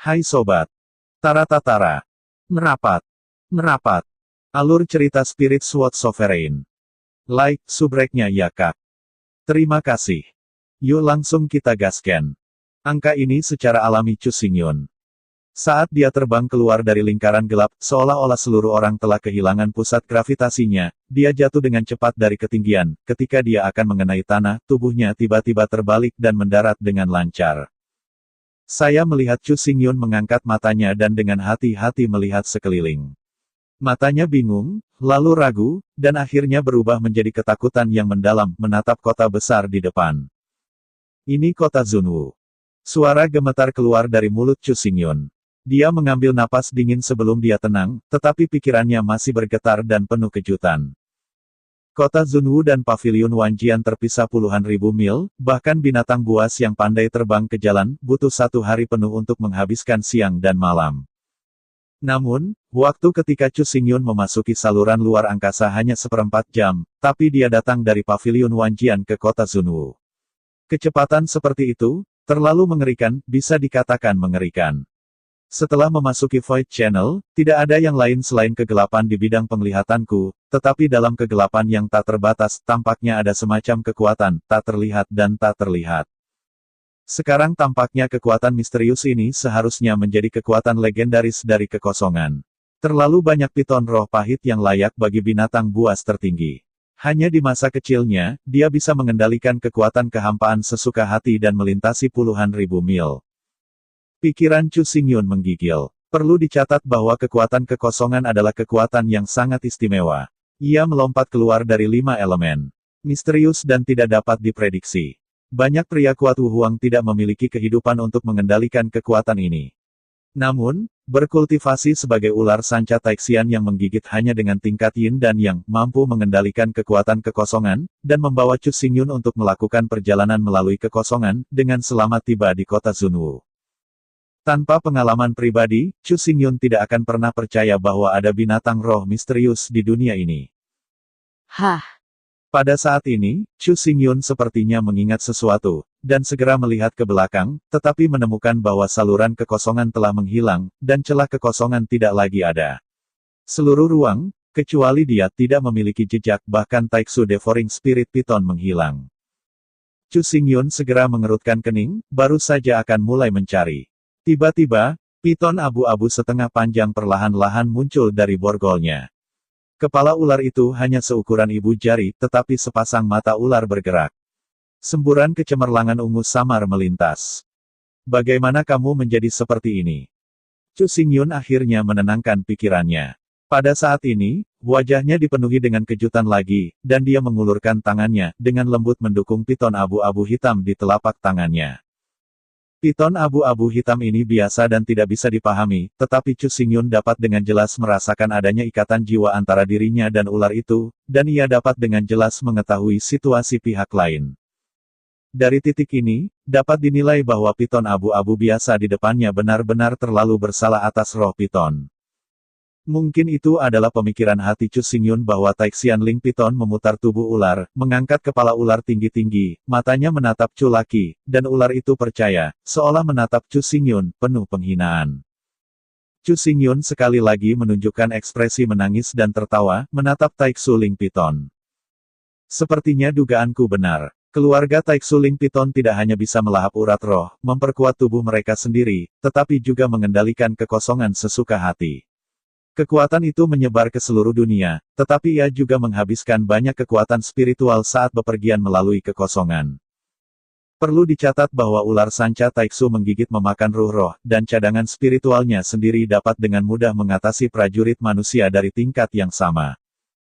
Hai sobat. Tara-tatara. Merapat. Merapat. Alur cerita Spirit Sword Sovereign. Like, subrek-nya ya kak. Terima kasih. Yuk langsung kita gaskan. Angka ini secara alami Chu Xingyun. Saat dia terbang keluar dari lingkaran gelap, seolah-olah seluruh orang telah kehilangan pusat gravitasinya, dia jatuh dengan cepat dari ketinggian. Ketika dia akan mengenai tanah, tubuhnya tiba-tiba terbalik dan mendarat dengan lancar. Saya melihat Chu Xingyun mengangkat matanya dan dengan hati-hati melihat sekeliling. Matanya bingung, lalu ragu, dan akhirnya berubah menjadi ketakutan yang mendalam, menatap kota besar di depan. Ini kota Zunwu. Suara gemetar keluar dari mulut Chu Xingyun. Dia mengambil napas dingin sebelum dia tenang, tetapi pikirannya masih bergetar dan penuh kejutan. Kota Zunwu dan Paviliun Wanjian terpisah puluhan ribu mil, bahkan binatang buas yang pandai terbang ke jalan, butuh 1 hari penuh untuk menghabiskan siang dan malam. Namun, waktu ketika Chu Xingyun memasuki saluran luar angkasa hanya 1/4 jam, tapi dia datang dari Paviliun Wanjian ke kota Zunwu. Kecepatan seperti itu, terlalu mengerikan, bisa dikatakan mengerikan. Setelah memasuki Void Channel, tidak ada yang lain selain kegelapan di bidang penglihatanku, tetapi dalam kegelapan yang tak terbatas, tampaknya ada semacam kekuatan, tak terlihat dan tak terlihat. Sekarang tampaknya kekuatan misterius ini seharusnya menjadi kekuatan legendaris dari kekosongan. Terlalu banyak piton roh pahit yang layak bagi binatang buas tertinggi. Hanya di masa kecilnya, dia bisa mengendalikan kekuatan kehampaan sesuka hati dan melintasi puluhan ribu mil. Pikiran Chu Xingyun menggigil. Perlu dicatat bahwa kekuatan kekosongan adalah kekuatan yang sangat istimewa. Ia melompat keluar dari 5 elemen. Misterius dan tidak dapat diprediksi. Banyak pria kuat Wu Huang tidak memiliki kehidupan untuk mengendalikan kekuatan ini. Namun, berkultivasi sebagai ular sanca Taixian yang menggigit hanya dengan tingkat yin dan yang mampu mengendalikan kekuatan kekosongan, dan membawa Chu Xingyun untuk melakukan perjalanan melalui kekosongan, dengan selamat tiba di kota Zunwu. Tanpa pengalaman pribadi, Chu Xingyun tidak akan pernah percaya bahwa ada binatang roh misterius di dunia ini. Hah? Pada saat ini, Chu Xingyun sepertinya mengingat sesuatu, dan segera melihat ke belakang, tetapi menemukan bahwa saluran kekosongan telah menghilang, dan celah kekosongan tidak lagi ada. Seluruh ruang, kecuali dia, tidak memiliki jejak, bahkan Taiksu Devouring Spirit Python menghilang. Chu Xingyun segera mengerutkan kening, baru saja akan mulai mencari. Tiba-tiba, piton abu-abu setengah panjang perlahan-lahan muncul dari borgolnya. Kepala ular itu hanya seukuran ibu jari, tetapi sepasang mata ular bergerak. Semburan kecemerlangan ungu samar melintas. Bagaimana kamu menjadi seperti ini? Chu Xingyun akhirnya menenangkan pikirannya. Pada saat ini, wajahnya dipenuhi dengan kejutan lagi, dan dia mengulurkan tangannya, dengan lembut mendukung piton abu-abu hitam di telapak tangannya. Piton abu-abu hitam ini biasa dan tidak bisa dipahami, tetapi Chu Xingyun dapat dengan jelas merasakan adanya ikatan jiwa antara dirinya dan ular itu, dan ia dapat dengan jelas mengetahui situasi pihak lain. Dari titik ini, dapat dinilai bahwa piton abu-abu biasa di depannya benar-benar terlalu bersalah atas roh piton. Mungkin itu adalah pemikiran hati Chu Xingyun bahwa Taixian Ling Piton memutar tubuh ular, mengangkat kepala ular tinggi-tinggi, matanya menatap Chu Laki, dan ular itu percaya, seolah menatap Chu Xingyun, penuh penghinaan. Chu Xingyun sekali lagi menunjukkan ekspresi menangis dan tertawa, menatap Taiksu Ling Piton. Sepertinya dugaanku benar. Keluarga Taiksu Ling Piton tidak hanya bisa melahap urat roh, memperkuat tubuh mereka sendiri, tetapi juga mengendalikan kekosongan sesuka hati. Kekuatan itu menyebar ke seluruh dunia, tetapi ia juga menghabiskan banyak kekuatan spiritual saat bepergian melalui kekosongan. Perlu dicatat bahwa ular sanca Taiksu menggigit memakan ruh roh, dan cadangan spiritualnya sendiri dapat dengan mudah mengatasi prajurit manusia dari tingkat yang sama.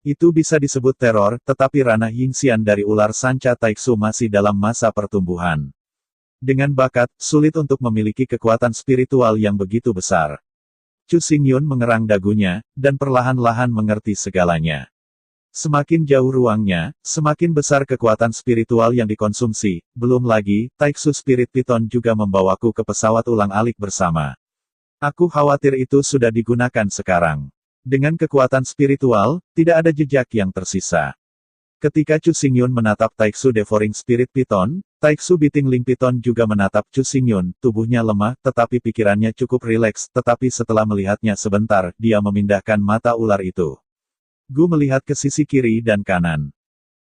Itu bisa disebut teror, tetapi ranah Yingxian dari ular sanca Taiksu masih dalam masa pertumbuhan. Dengan bakat, sulit untuk memiliki kekuatan spiritual yang begitu besar. Chu Xingyun mengerang dagunya, dan perlahan-lahan mengerti segalanya. Semakin jauh ruangnya, semakin besar kekuatan spiritual yang dikonsumsi, belum lagi, Taiksu Spirit Python juga membawaku ke pesawat ulang-alik bersama. Aku khawatir itu sudah digunakan sekarang. Dengan kekuatan spiritual, tidak ada jejak yang tersisa. Ketika Chu Xingyun menatap Taiksu Devouring Spirit Python, Taiksu Biting Ling Piton juga menatap Chu Xingyun, tubuhnya lemah, tetapi pikirannya cukup rileks, tetapi setelah melihatnya sebentar, dia memindahkan mata ular itu. Gu melihat ke sisi kiri dan kanan.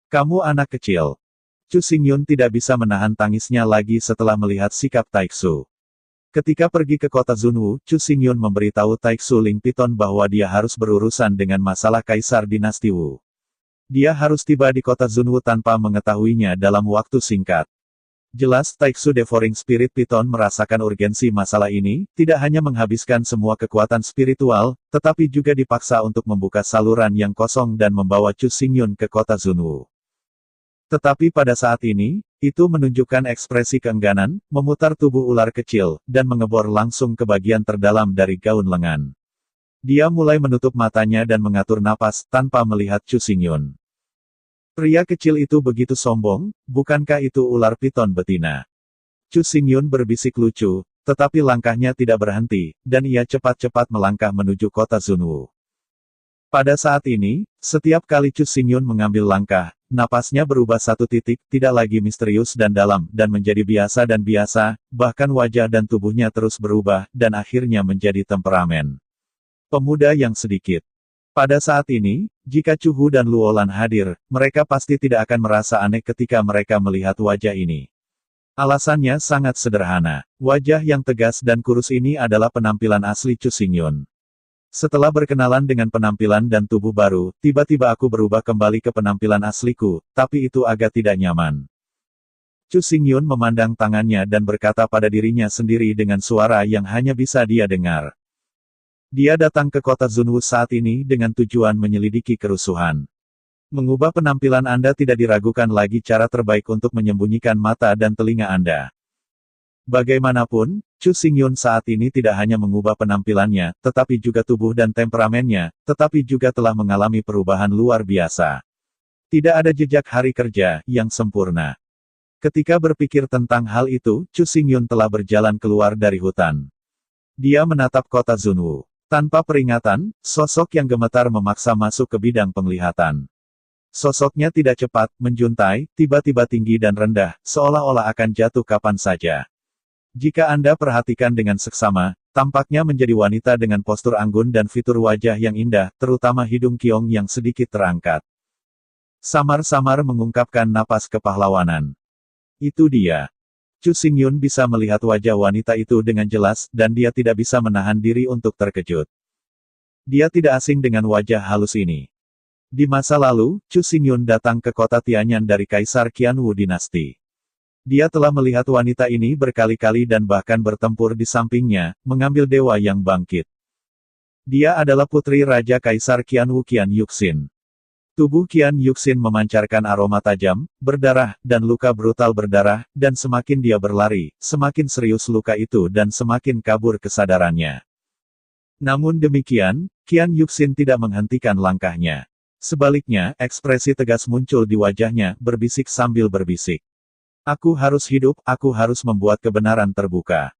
Kamu anak kecil. Chu Xingyun tidak bisa menahan tangisnya lagi setelah melihat sikap Taiksu. Ketika pergi ke kota Zunwu, Chu Xingyun memberitahu Taiksu Ling Piton bahwa dia harus berurusan dengan masalah Kaisar Dinasti Wu. Dia harus tiba di kota Zunwu tanpa mengetahuinya dalam waktu singkat. Jelas Taiksu Devouring Spirit Piton merasakan urgensi masalah ini, tidak hanya menghabiskan semua kekuatan spiritual, tetapi juga dipaksa untuk membuka saluran yang kosong dan membawa Chu Xingyun ke kota Zunwu. Tetapi pada saat ini, itu menunjukkan ekspresi keengganan, memutar tubuh ular kecil, dan mengebor langsung ke bagian terdalam dari gaun lengan. Dia mulai menutup matanya dan mengatur napas, tanpa melihat Chu Xingyun. Pria kecil itu begitu sombong, bukankah itu ular piton betina? Chu Xingyun berbisik lucu, tetapi langkahnya tidak berhenti, dan ia cepat-cepat melangkah menuju kota Zunwu. Pada saat ini, setiap kali Chu Xingyun mengambil langkah, napasnya berubah satu titik, tidak lagi misterius dan dalam, dan menjadi biasa dan biasa, bahkan wajah dan tubuhnya terus berubah, dan akhirnya menjadi temperamen. Pemuda yang sedikit. Pada saat ini, jika Chu Hu dan Luolan hadir, mereka pasti tidak akan merasa aneh ketika mereka melihat wajah ini. Alasannya sangat sederhana. Wajah yang tegas dan kurus ini adalah penampilan asli Chu Xingyun. Setelah berkenalan dengan penampilan dan tubuh baru, tiba-tiba aku berubah kembali ke penampilan asliku, tapi itu agak tidak nyaman. Chu Xingyun memandang tangannya dan berkata pada dirinya sendiri dengan suara yang hanya bisa dia dengar. Dia datang ke kota Zunwu saat ini dengan tujuan menyelidiki kerusuhan. Mengubah penampilan Anda tidak diragukan lagi cara terbaik untuk menyembunyikan mata dan telinga Anda. Bagaimanapun, Chu Xingyun saat ini tidak hanya mengubah penampilannya, tetapi juga tubuh dan temperamennya, tetapi juga telah mengalami perubahan luar biasa. Tidak ada jejak hari kerja yang sempurna. Ketika berpikir tentang hal itu, Chu Xingyun telah berjalan keluar dari hutan. Dia menatap kota Zunwu. Tanpa peringatan, sosok yang gemetar memaksa masuk ke bidang penglihatan. Sosoknya tidak cepat, menjuntai, tiba-tiba tinggi dan rendah, seolah-olah akan jatuh kapan saja. Jika Anda perhatikan dengan seksama, tampaknya menjadi wanita dengan postur anggun dan fitur wajah yang indah, terutama hidung kiong yang sedikit terangkat. Samar-samar mengungkapkan napas kepahlawanan. Itu dia. Chu Xingyun bisa melihat wajah wanita itu dengan jelas, dan dia tidak bisa menahan diri untuk terkejut. Dia tidak asing dengan wajah halus ini. Di masa lalu, Chu Xingyun datang ke kota Tianyan dari Kaisar Qianwu dinasti. Dia telah melihat wanita ini berkali-kali dan bahkan bertempur di sampingnya, mengambil dewa yang bangkit. Dia adalah putri Raja Kaisar Qianwu Qian Yuxin. Tubuh Qian Yuxin memancarkan aroma tajam, berdarah, dan luka brutal berdarah, dan semakin dia berlari, semakin serius luka itu dan semakin kabur kesadarannya. Namun demikian, Qian Yuxin tidak menghentikan langkahnya. Sebaliknya, ekspresi tegas muncul di wajahnya, berbisik sambil berbisik. Aku harus hidup, aku harus membuat kebenaran terbuka.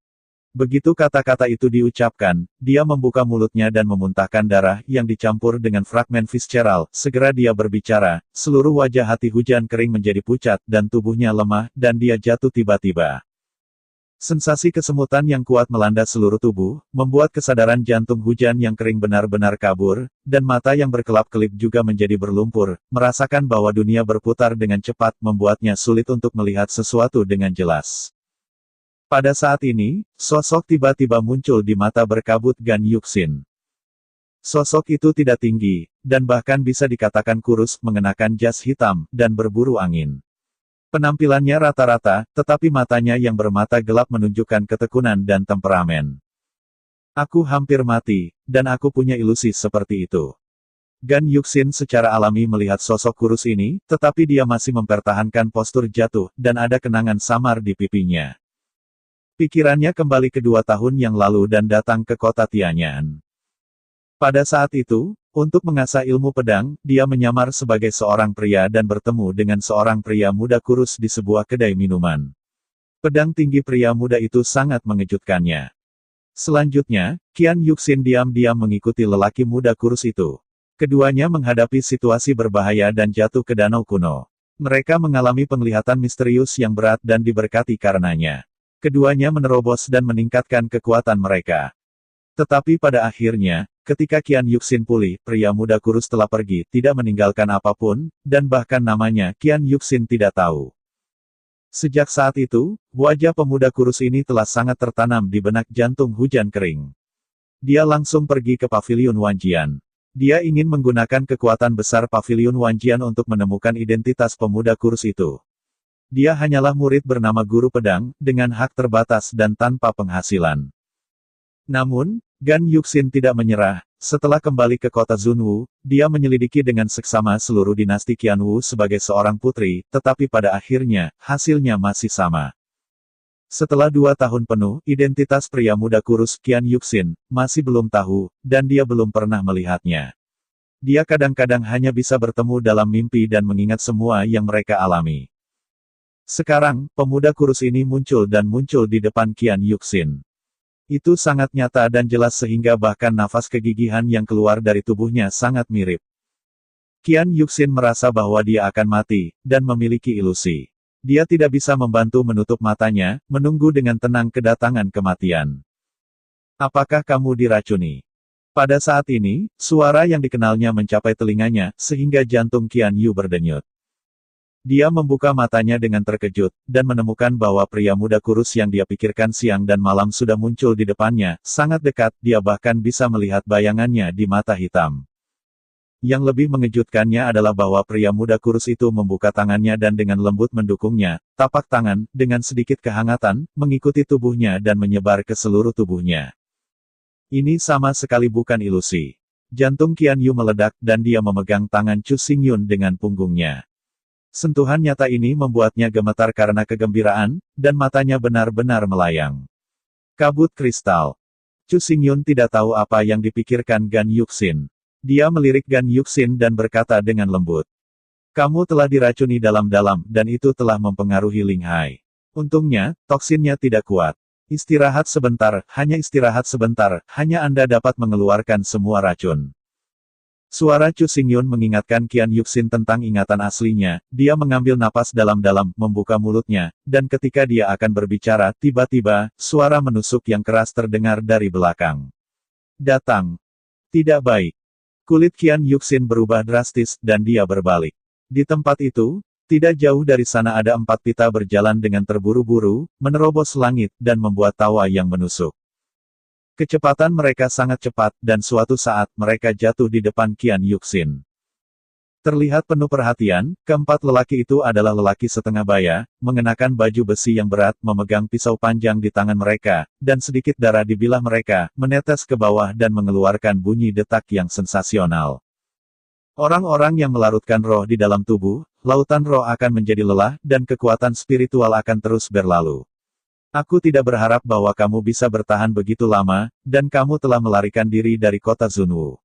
Begitu kata-kata itu diucapkan, dia membuka mulutnya dan memuntahkan darah yang dicampur dengan fragmen visceral. Segera dia berbicara, seluruh wajah hati hujan kering menjadi pucat, dan tubuhnya lemah, dan dia jatuh tiba-tiba. Sensasi kesemutan yang kuat melanda seluruh tubuh, membuat kesadaran jantung hujan yang kering benar-benar kabur, dan mata yang berkelap-kelip juga menjadi berlumpur. Merasakan bahwa dunia berputar dengan cepat membuatnya sulit untuk melihat sesuatu dengan jelas. Pada saat ini, sosok tiba-tiba muncul di mata berkabut Gan Yuxin. Sosok itu tidak tinggi, dan bahkan bisa dikatakan kurus, mengenakan jas hitam, dan berburu angin. Penampilannya rata-rata, tetapi matanya yang bermata gelap menunjukkan ketekunan dan temperamen. Aku hampir mati, dan aku punya ilusi seperti itu. Gan Yuxin secara alami melihat sosok kurus ini, tetapi dia masih mempertahankan postur jatuh, dan ada kenangan samar di pipinya. Pikirannya kembali ke 2 tahun yang lalu dan datang ke kota Tianyan. Pada saat itu, untuk mengasah ilmu pedang, dia menyamar sebagai seorang pria dan bertemu dengan seorang pria muda kurus di sebuah kedai minuman. Pedang tinggi pria muda itu sangat mengejutkannya. Selanjutnya, Qian Yuxin diam-diam mengikuti lelaki muda kurus itu. Keduanya menghadapi situasi berbahaya dan jatuh ke danau kuno. Mereka mengalami penglihatan misterius yang berat dan diberkati karenanya. Keduanya menerobos dan meningkatkan kekuatan mereka. Tetapi pada akhirnya, ketika Qian Yuxin pulih, pria muda kurus telah pergi, tidak meninggalkan apapun, dan bahkan namanya, Qian Yuxin tidak tahu. Sejak saat itu, wajah pemuda kurus ini telah sangat tertanam di benak jantung hujan kering. Dia langsung pergi ke Paviliun Wanjian. Dia ingin menggunakan kekuatan besar Paviliun Wanjian untuk menemukan identitas pemuda kurus itu. Dia hanyalah murid bernama Guru Pedang, dengan hak terbatas dan tanpa penghasilan. Namun, Gan Yuxin tidak menyerah. Setelah kembali ke kota Zunwu, dia menyelidiki dengan seksama seluruh dinasti Qianwu sebagai seorang putri, tetapi pada akhirnya, hasilnya masih sama. Setelah 2 tahun penuh, identitas pria muda kurus Qian Yuxin masih belum tahu, dan dia belum pernah melihatnya. Dia kadang-kadang hanya bisa bertemu dalam mimpi dan mengingat semua yang mereka alami. Sekarang, pemuda kurus ini muncul di depan Qian Yuxin. Itu sangat nyata dan jelas sehingga bahkan nafas kegigihan yang keluar dari tubuhnya sangat mirip. Qian Yuxin merasa bahwa dia akan mati, dan memiliki ilusi. Dia tidak bisa membantu menutup matanya, menunggu dengan tenang kedatangan kematian. Apakah kamu diracuni? Pada saat ini, suara yang dikenalnya mencapai telinganya, sehingga jantung Qian Yu berdenyut. Dia membuka matanya dengan terkejut, dan menemukan bahwa pria muda kurus yang dia pikirkan siang dan malam sudah muncul di depannya, sangat dekat, dia bahkan bisa melihat bayangannya di mata hitam. Yang lebih mengejutkannya adalah bahwa pria muda kurus itu membuka tangannya dan dengan lembut mendukungnya, tapak tangan, dengan sedikit kehangatan, mengikuti tubuhnya dan menyebar ke seluruh tubuhnya. Ini sama sekali bukan ilusi. Jantung Qian Yu meledak dan dia memegang tangan Chu Xingyun dengan punggungnya. Sentuhan nyata ini membuatnya gemetar karena kegembiraan, dan matanya benar-benar melayang. Kabut kristal. Chu Xingyun tidak tahu apa yang dipikirkan Gan Yuxin. Dia melirik Gan Yuxin dan berkata dengan lembut. Kamu telah diracuni dalam-dalam, dan itu telah mempengaruhi Ling Hai. Untungnya, toksinnya tidak kuat. Istirahat sebentar, hanya Anda dapat mengeluarkan semua racun. Suara Chu Xingyun mengingatkan Qian Yuxin tentang ingatan aslinya, dia mengambil napas dalam-dalam, membuka mulutnya, dan ketika dia akan berbicara, tiba-tiba, suara menusuk yang keras terdengar dari belakang. Datang. Tidak baik. Kulit Qian Yuxin berubah drastis, dan dia berbalik. Di tempat itu, tidak jauh dari sana ada 4 pita berjalan dengan terburu-buru, menerobos langit, dan membuat tawa yang menusuk. Kecepatan mereka sangat cepat, dan suatu saat, mereka jatuh di depan Qian Yuxin. Terlihat penuh perhatian, keempat lelaki itu adalah lelaki setengah baya, mengenakan baju besi yang berat, memegang pisau panjang di tangan mereka, dan sedikit darah di bilah mereka, menetes ke bawah dan mengeluarkan bunyi detak yang sensasional. Orang-orang yang melarutkan roh di dalam tubuh, lautan roh akan menjadi lelah, dan kekuatan spiritual akan terus berlalu. Aku tidak berharap bahwa kamu bisa bertahan begitu lama, dan kamu telah melarikan diri dari kota Zunwu.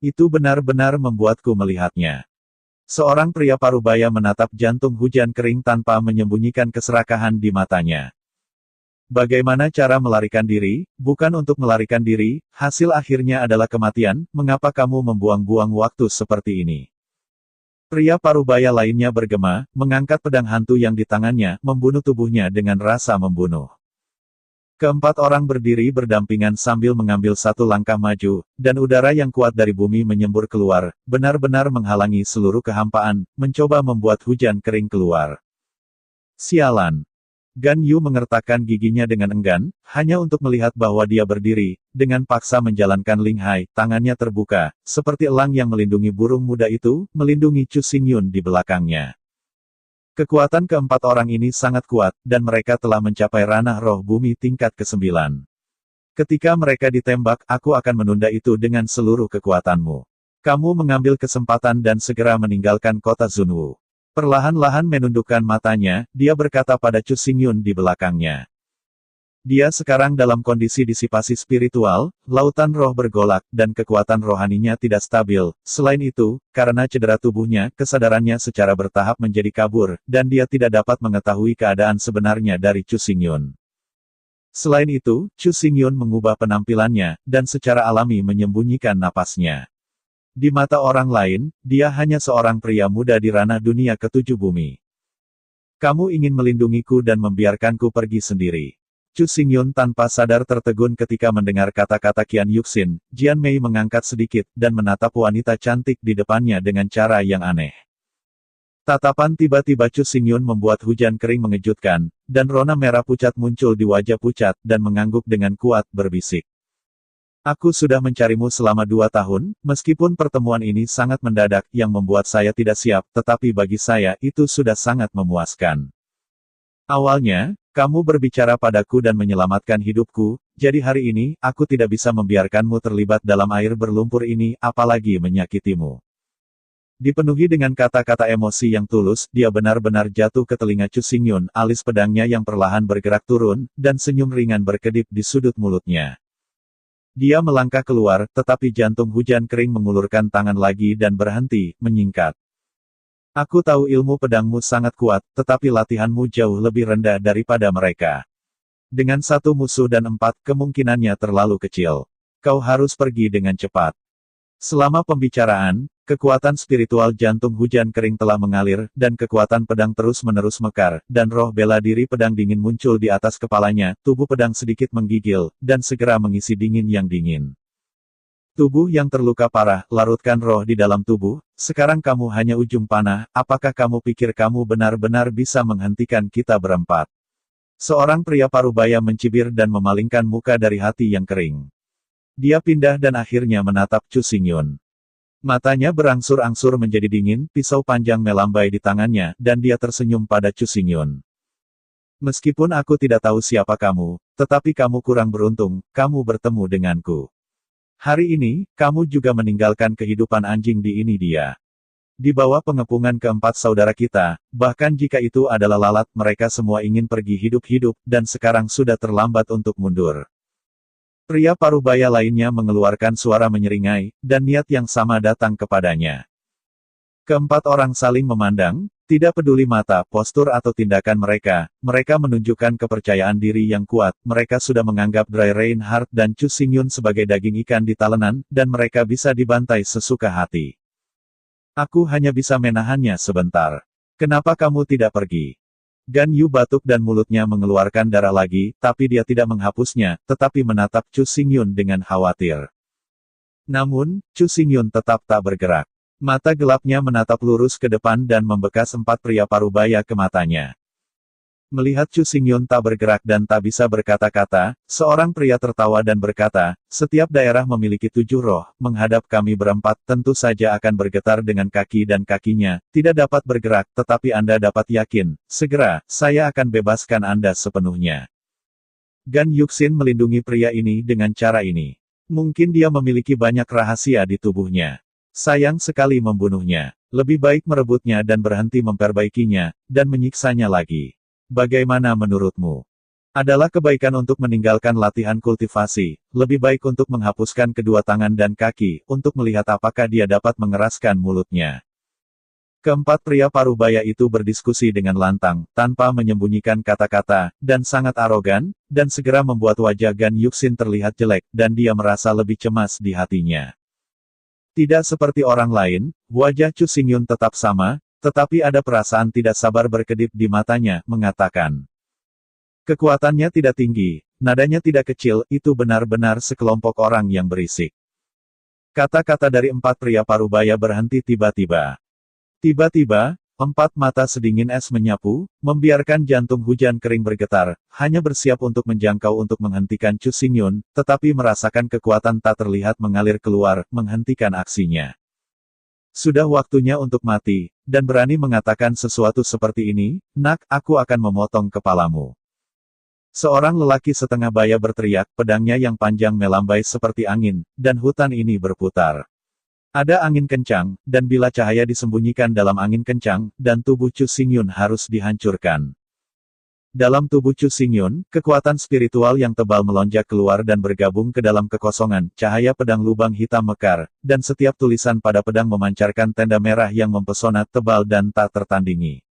Itu benar-benar membuatku melihatnya. Seorang pria parubaya menatap jantung hujan kering tanpa menyembunyikan keserakahan di matanya. Bagaimana cara melarikan diri? Bukan untuk melarikan diri, hasil akhirnya adalah kematian, mengapa kamu membuang-buang waktu seperti ini? Pria parubaya lainnya bergema, mengangkat pedang hantu yang di tangannya, membunuh tubuhnya dengan rasa membunuh. Keempat orang berdiri berdampingan sambil mengambil satu langkah maju, dan udara yang kuat dari bumi menyembur keluar, benar-benar menghalangi seluruh kehampaan, mencoba membuat hujan kering keluar. Sialan! Gan Yu mengertakkan giginya dengan enggan, hanya untuk melihat bahwa dia berdiri, dengan paksa menjalankan Ling Hai, tangannya terbuka, seperti elang yang melindungi burung muda itu, melindungi Chu Xingyun di belakangnya. Kekuatan keempat orang ini sangat kuat, dan mereka telah mencapai ranah roh bumi tingkat ke-9. Ketika mereka ditembak, aku akan menunda itu dengan seluruh kekuatanmu. Kamu mengambil kesempatan dan segera meninggalkan kota Zunwu. Perlahan-lahan menundukkan matanya, dia berkata pada Chu Xingyun di belakangnya. Dia sekarang dalam kondisi disipasi spiritual, lautan roh bergolak, dan kekuatan rohaninya tidak stabil. Selain itu, karena cedera tubuhnya, kesadarannya secara bertahap menjadi kabur, dan dia tidak dapat mengetahui keadaan sebenarnya dari Chu Xingyun. Selain itu, Chu Xingyun mengubah penampilannya, dan secara alami menyembunyikan napasnya. Di mata orang lain, dia hanya seorang pria muda di ranah dunia ketujuh bumi. Kamu ingin melindungiku dan membiarkanku pergi sendiri. Chu Xingyun tanpa sadar tertegun ketika mendengar kata-kata Qian Yuxin. Jian Mei mengangkat sedikit dan menatap wanita cantik di depannya dengan cara yang aneh. Tatapan tiba-tiba Chu Xingyun membuat hujan kering mengejutkan, dan rona merah pucat muncul di wajah pucat dan mengangguk dengan kuat berbisik. Aku sudah mencarimu selama 2 tahun, meskipun pertemuan ini sangat mendadak yang membuat saya tidak siap, tetapi bagi saya itu sudah sangat memuaskan. Awalnya, kamu berbicara padaku dan menyelamatkan hidupku, jadi hari ini, aku tidak bisa membiarkanmu terlibat dalam air berlumpur ini, apalagi menyakitimu. Dipenuhi dengan kata-kata emosi yang tulus, dia benar-benar jatuh ke telinga Chu Xingyun, alis pedangnya yang perlahan bergerak turun, dan senyum ringan berkedip di sudut mulutnya. Dia melangkah keluar, tetapi jantung hujan kering mengulurkan tangan lagi dan berhenti, menyingkat. Aku tahu ilmu pedangmu sangat kuat, tetapi latihanmu jauh lebih rendah daripada mereka. Dengan 1 musuh dan 4, kemungkinannya terlalu kecil. Kau harus pergi dengan cepat. Selama pembicaraan, kekuatan spiritual jantung hujan kering telah mengalir, dan kekuatan pedang terus-menerus mekar, dan roh bela diri pedang dingin muncul di atas kepalanya, tubuh pedang sedikit menggigil, dan segera mengisi dingin yang dingin. Tubuh yang terluka parah, larutkan roh di dalam tubuh, sekarang kamu hanya ujung panah, apakah kamu pikir kamu benar-benar bisa menghentikan kita berempat? Seorang pria parubaya mencibir dan memalingkan muka dari hati yang kering. Dia pindah dan akhirnya menatap Chu Xingyun. Matanya berangsur-angsur menjadi dingin, pisau panjang melambai di tangannya, dan dia tersenyum pada Chu Xingyun. Meskipun aku tidak tahu siapa kamu, tetapi kamu kurang beruntung, kamu bertemu denganku. Hari ini, kamu juga meninggalkan kehidupan anjing di ini dia. Di bawah pengepungan keempat saudara kita, bahkan jika itu adalah lalat, mereka semua ingin pergi hidup-hidup, dan sekarang sudah terlambat untuk mundur. Pria parubaya lainnya mengeluarkan suara menyeringai, dan niat yang sama datang kepadanya. Keempat orang saling memandang, tidak peduli mata, postur atau tindakan mereka menunjukkan kepercayaan diri yang kuat, mereka sudah menganggap Dry Reinhardt dan Chu Xingyun sebagai daging ikan di talenan, dan mereka bisa dibantai sesuka hati. Aku hanya bisa menahannya sebentar. Kenapa kamu tidak pergi? Gan Yu batuk dan mulutnya mengeluarkan darah lagi, tapi dia tidak menghapusnya, tetapi menatap Chu Xingyun dengan khawatir. Namun, Chu Xingyun tetap tak bergerak. Mata gelapnya menatap lurus ke depan dan membekas 4 pria parubaya ke matanya. Melihat Chu Xingyun tak bergerak dan tak bisa berkata-kata, seorang pria tertawa dan berkata, setiap daerah memiliki 7 roh, menghadap kami berempat tentu saja akan bergetar dengan kaki dan kakinya, tidak dapat bergerak, tetapi Anda dapat yakin, segera, saya akan bebaskan Anda sepenuhnya. Gan Yuxin melindungi pria ini dengan cara ini. Mungkin dia memiliki banyak rahasia di tubuhnya. Sayang sekali membunuhnya. Lebih baik merebutnya dan berhenti memperbaikinya, dan menyiksanya lagi. Bagaimana menurutmu? Adalah kebaikan untuk meninggalkan latihan kultivasi, lebih baik untuk menghapuskan kedua tangan dan kaki, untuk melihat apakah dia dapat mengeraskan mulutnya. Keempat pria parubaya itu berdiskusi dengan lantang, tanpa menyembunyikan kata-kata, dan sangat arogan, dan segera membuat wajah Gan Yuxin terlihat jelek, dan dia merasa lebih cemas di hatinya. Tidak seperti orang lain, wajah Chu Xingyun tetap sama, tetapi ada perasaan tidak sabar berkedip di matanya, mengatakan. Kekuatannya tidak tinggi, nadanya tidak kecil, itu benar-benar sekelompok orang yang berisik. Kata-kata dari 4 pria parubaya berhenti tiba-tiba. Tiba-tiba, 4 mata sedingin es menyapu, membiarkan jantung hujan kering bergetar, hanya bersiap untuk menjangkau untuk menghentikan Chu Xingyun, tetapi merasakan kekuatan tak terlihat mengalir keluar, menghentikan aksinya. Sudah waktunya untuk mati, dan berani mengatakan sesuatu seperti ini, nak, aku akan memotong kepalamu. Seorang lelaki setengah baya berteriak, pedangnya yang panjang melambai seperti angin, dan hutan ini berputar. Ada angin kencang, dan bila cahaya disembunyikan dalam angin kencang, dan tubuh Chu Xingyun harus dihancurkan. Dalam tubuh Chu Xingyun, kekuatan spiritual yang tebal melonjak keluar dan bergabung ke dalam kekosongan, cahaya pedang lubang hitam mekar, dan setiap tulisan pada pedang memancarkan tanda merah yang mempesona, tebal dan tak tertandingi.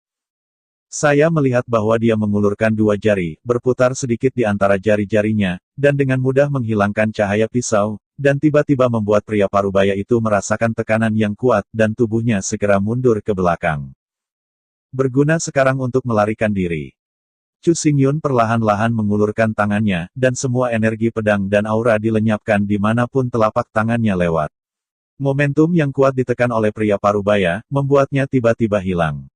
Saya melihat bahwa dia mengulurkan 2 jari, berputar sedikit di antara jari-jarinya, dan dengan mudah menghilangkan cahaya pisau, dan tiba-tiba membuat pria parubaya itu merasakan tekanan yang kuat dan tubuhnya segera mundur ke belakang. Berguna sekarang untuk melarikan diri. Chu Xingyun perlahan-lahan mengulurkan tangannya, dan semua energi pedang dan aura dilenyapkan dimanapun telapak tangannya lewat. Momentum yang kuat ditekan oleh pria parubaya, membuatnya tiba-tiba hilang.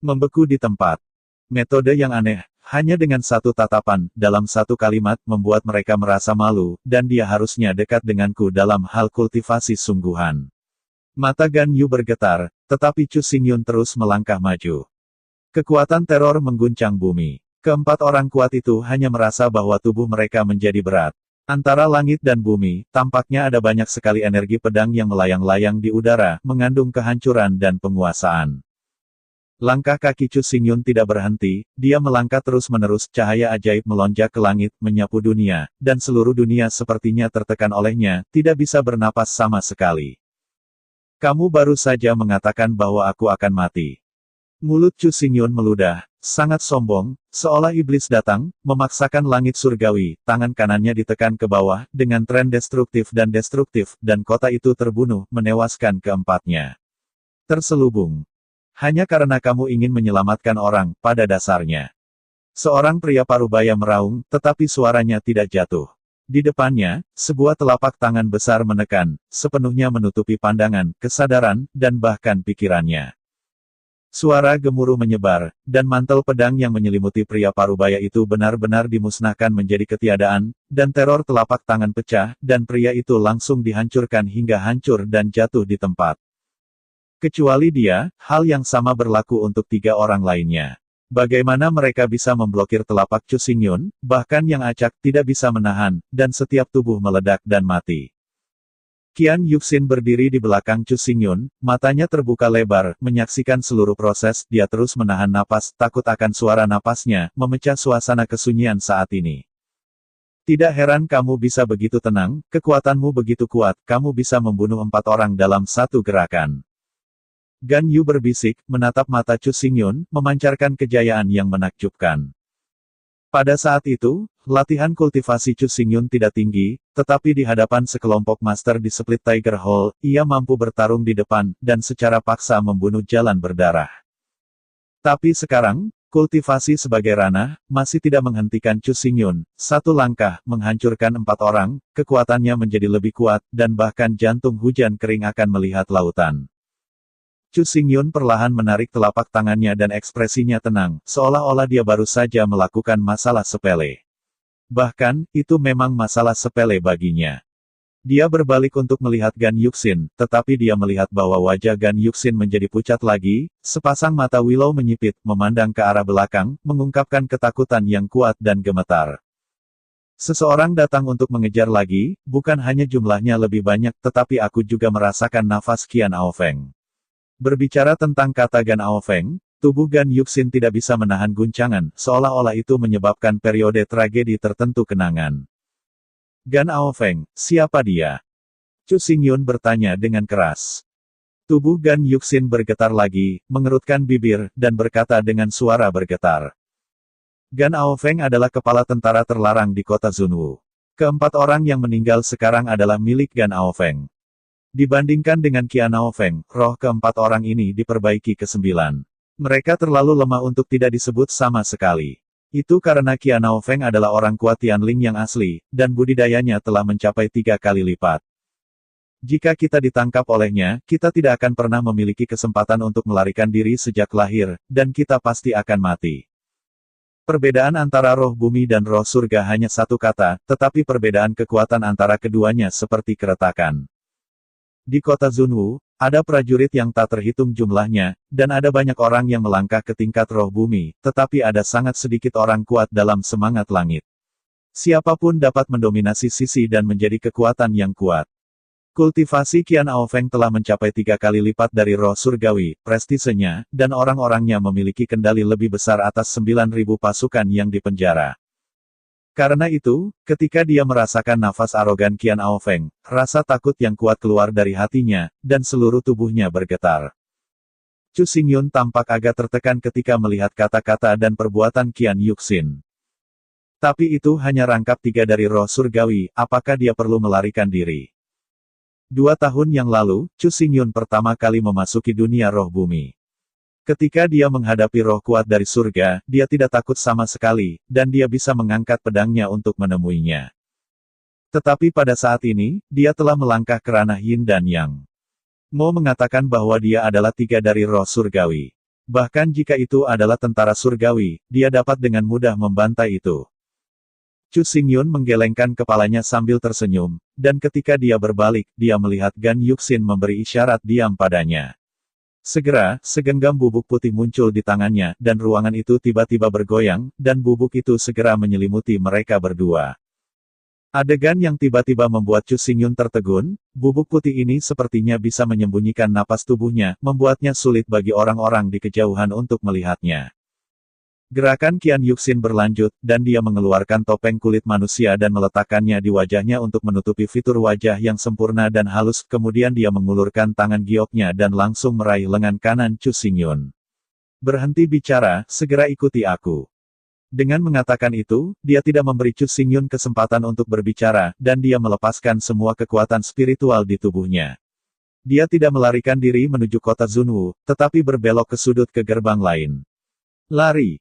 Membeku di tempat. Metode yang aneh, hanya dengan satu tatapan, dalam satu kalimat, membuat mereka merasa malu, dan dia harusnya dekat denganku dalam hal kultivasi sungguhan. Mata Gan Yu bergetar, tetapi Chu Xingyun terus melangkah maju. Kekuatan teror mengguncang bumi. Keempat orang kuat itu hanya merasa bahwa tubuh mereka menjadi berat. Antara langit dan bumi, tampaknya ada banyak sekali energi pedang yang melayang-layang di udara, mengandung kehancuran dan penguasaan. Langkah kaki Chu Xingyun tidak berhenti, dia melangkah terus-menerus, cahaya ajaib melonjak ke langit, menyapu dunia, dan seluruh dunia sepertinya tertekan olehnya, tidak bisa bernapas sama sekali. Kamu baru saja mengatakan bahwa aku akan mati. Mulut Chu Xingyun meludah, sangat sombong, seolah iblis datang, memaksakan langit surgawi, tangan kanannya ditekan ke bawah, dengan tren destruktif, dan kota itu terbunuh, menewaskan keempatnya. Terselubung. Hanya karena kamu ingin menyelamatkan orang, pada dasarnya. Seorang pria parubaya meraung, tetapi suaranya tidak jatuh. Di depannya, sebuah telapak tangan besar menekan, sepenuhnya menutupi pandangan, kesadaran, dan bahkan pikirannya. Suara gemuruh menyebar, dan mantel pedang yang menyelimuti pria parubaya itu benar-benar dimusnahkan menjadi ketiadaan, dan teror telapak tangan pecah, dan pria itu langsung dihancurkan hingga hancur dan jatuh di tempat. Kecuali dia, hal yang sama berlaku untuk 3 orang lainnya. Bagaimana mereka bisa memblokir telapak Chu Xingyun, bahkan yang acak tidak bisa menahan, dan setiap tubuh meledak dan mati. Qian Yuxin berdiri di belakang Chu Xingyun, matanya terbuka lebar, menyaksikan seluruh proses, dia terus menahan napas, takut akan suara napasnya, memecah suasana kesunyian saat ini. Tidak heran kamu bisa begitu tenang, kekuatanmu begitu kuat, kamu bisa membunuh 4 orang dalam satu gerakan. Gan Yu berbisik, menatap mata Chu Xingyun, memancarkan kejayaan yang menakjubkan. Pada saat itu, latihan kultivasi Chu Xingyun tidak tinggi, tetapi di hadapan sekelompok master di Split Tiger Hall, ia mampu bertarung di depan, dan secara paksa membunuh jalan berdarah. Tapi sekarang, kultivasi sebagai ranah, masih tidak menghentikan Chu Xingyun, satu langkah, menghancurkan 4 orang, kekuatannya menjadi lebih kuat, dan bahkan jantung hujan kering akan melihat lautan. Chu Xingyun perlahan menarik telapak tangannya dan ekspresinya tenang, seolah-olah dia baru saja melakukan masalah sepele. Bahkan, itu memang masalah sepele baginya. Dia berbalik untuk melihat Gan Yuxin, tetapi dia melihat bahwa wajah Gan Yuxin menjadi pucat lagi, sepasang mata Willow menyipit, memandang ke arah belakang, mengungkapkan ketakutan yang kuat dan gemetar. Seseorang datang untuk mengejar lagi, bukan hanya jumlahnya lebih banyak, tetapi aku juga merasakan nafas Qian Aofeng. Berbicara tentang kata Gan Aofeng, tubuh Gan Yuxin tidak bisa menahan guncangan, seolah-olah itu menyebabkan periode tragedi tertentu kenangan. Gan Aofeng, siapa dia? Chu Xingyun bertanya dengan keras. Tubuh Gan Yuxin bergetar lagi, mengerutkan bibir, dan berkata dengan suara bergetar. Gan Aofeng adalah kepala tentara terlarang di kota Zunwu. Keempat orang yang meninggal sekarang adalah milik Gan Aofeng. Dibandingkan dengan Qian Aofeng, roh keempat orang ini diperbaiki ke-9. Mereka terlalu lemah untuk tidak disebut sama sekali. Itu karena Qian Aofeng adalah orang kuat Tianling yang asli, dan budidayanya telah mencapai 3 kali lipat. Jika kita ditangkap olehnya, kita tidak akan pernah memiliki kesempatan untuk melarikan diri sejak lahir, dan kita pasti akan mati. Perbedaan antara roh bumi dan roh surga hanya satu kata, tetapi perbedaan kekuatan antara keduanya seperti keretakan. Di kota Zunwu, ada prajurit yang tak terhitung jumlahnya, dan ada banyak orang yang melangkah ke tingkat roh bumi, tetapi ada sangat sedikit orang kuat dalam semangat langit. Siapapun dapat mendominasi sisi dan menjadi kekuatan yang kuat. Kultivasi Qian Aofeng telah mencapai 3 kali lipat dari roh surgawi, prestisenya, dan orang-orangnya memiliki kendali lebih besar atas 9.000 pasukan yang dipenjara. Karena itu, ketika dia merasakan nafas arogan Qian Aofeng, rasa takut yang kuat keluar dari hatinya, dan seluruh tubuhnya bergetar. Chu Xingyun tampak agak tertekan ketika melihat kata-kata dan perbuatan Qian Yuxin. Tapi itu hanya rangkap 3 dari roh surgawi, apakah dia perlu melarikan diri? 2 tahun yang lalu, Chu Xingyun pertama kali memasuki dunia roh bumi. Ketika dia menghadapi roh kuat dari surga, dia tidak takut sama sekali, dan dia bisa mengangkat pedangnya untuk menemuinya. Tetapi pada saat ini, dia telah melangkah ke ranah yin dan yang. Mo mengatakan bahwa dia adalah 3 dari roh surgawi. Bahkan jika itu adalah tentara surgawi, dia dapat dengan mudah membantai itu. Chu Xingyun menggelengkan kepalanya sambil tersenyum, dan ketika dia berbalik, dia melihat Gan Yuxin memberi isyarat diam padanya. Segera, segenggam bubuk putih muncul di tangannya, dan ruangan itu tiba-tiba bergoyang, dan bubuk itu segera menyelimuti mereka berdua. Adegan yang tiba-tiba membuat Chu Xingyun tertegun, bubuk putih ini sepertinya bisa menyembunyikan napas tubuhnya, membuatnya sulit bagi orang-orang di kejauhan untuk melihatnya. Gerakan Qian Yuxin berlanjut, dan dia mengeluarkan topeng kulit manusia dan meletakkannya di wajahnya untuk menutupi fitur wajah yang sempurna dan halus, kemudian dia mengulurkan tangan gioknya dan langsung meraih lengan kanan Chu Xingyun. Berhenti bicara, segera ikuti aku. Dengan mengatakan itu, dia tidak memberi Chu Xingyun kesempatan untuk berbicara, dan dia melepaskan semua kekuatan spiritual di tubuhnya. Dia tidak melarikan diri menuju kota Zunwu, tetapi berbelok ke sudut ke gerbang lain. Lari.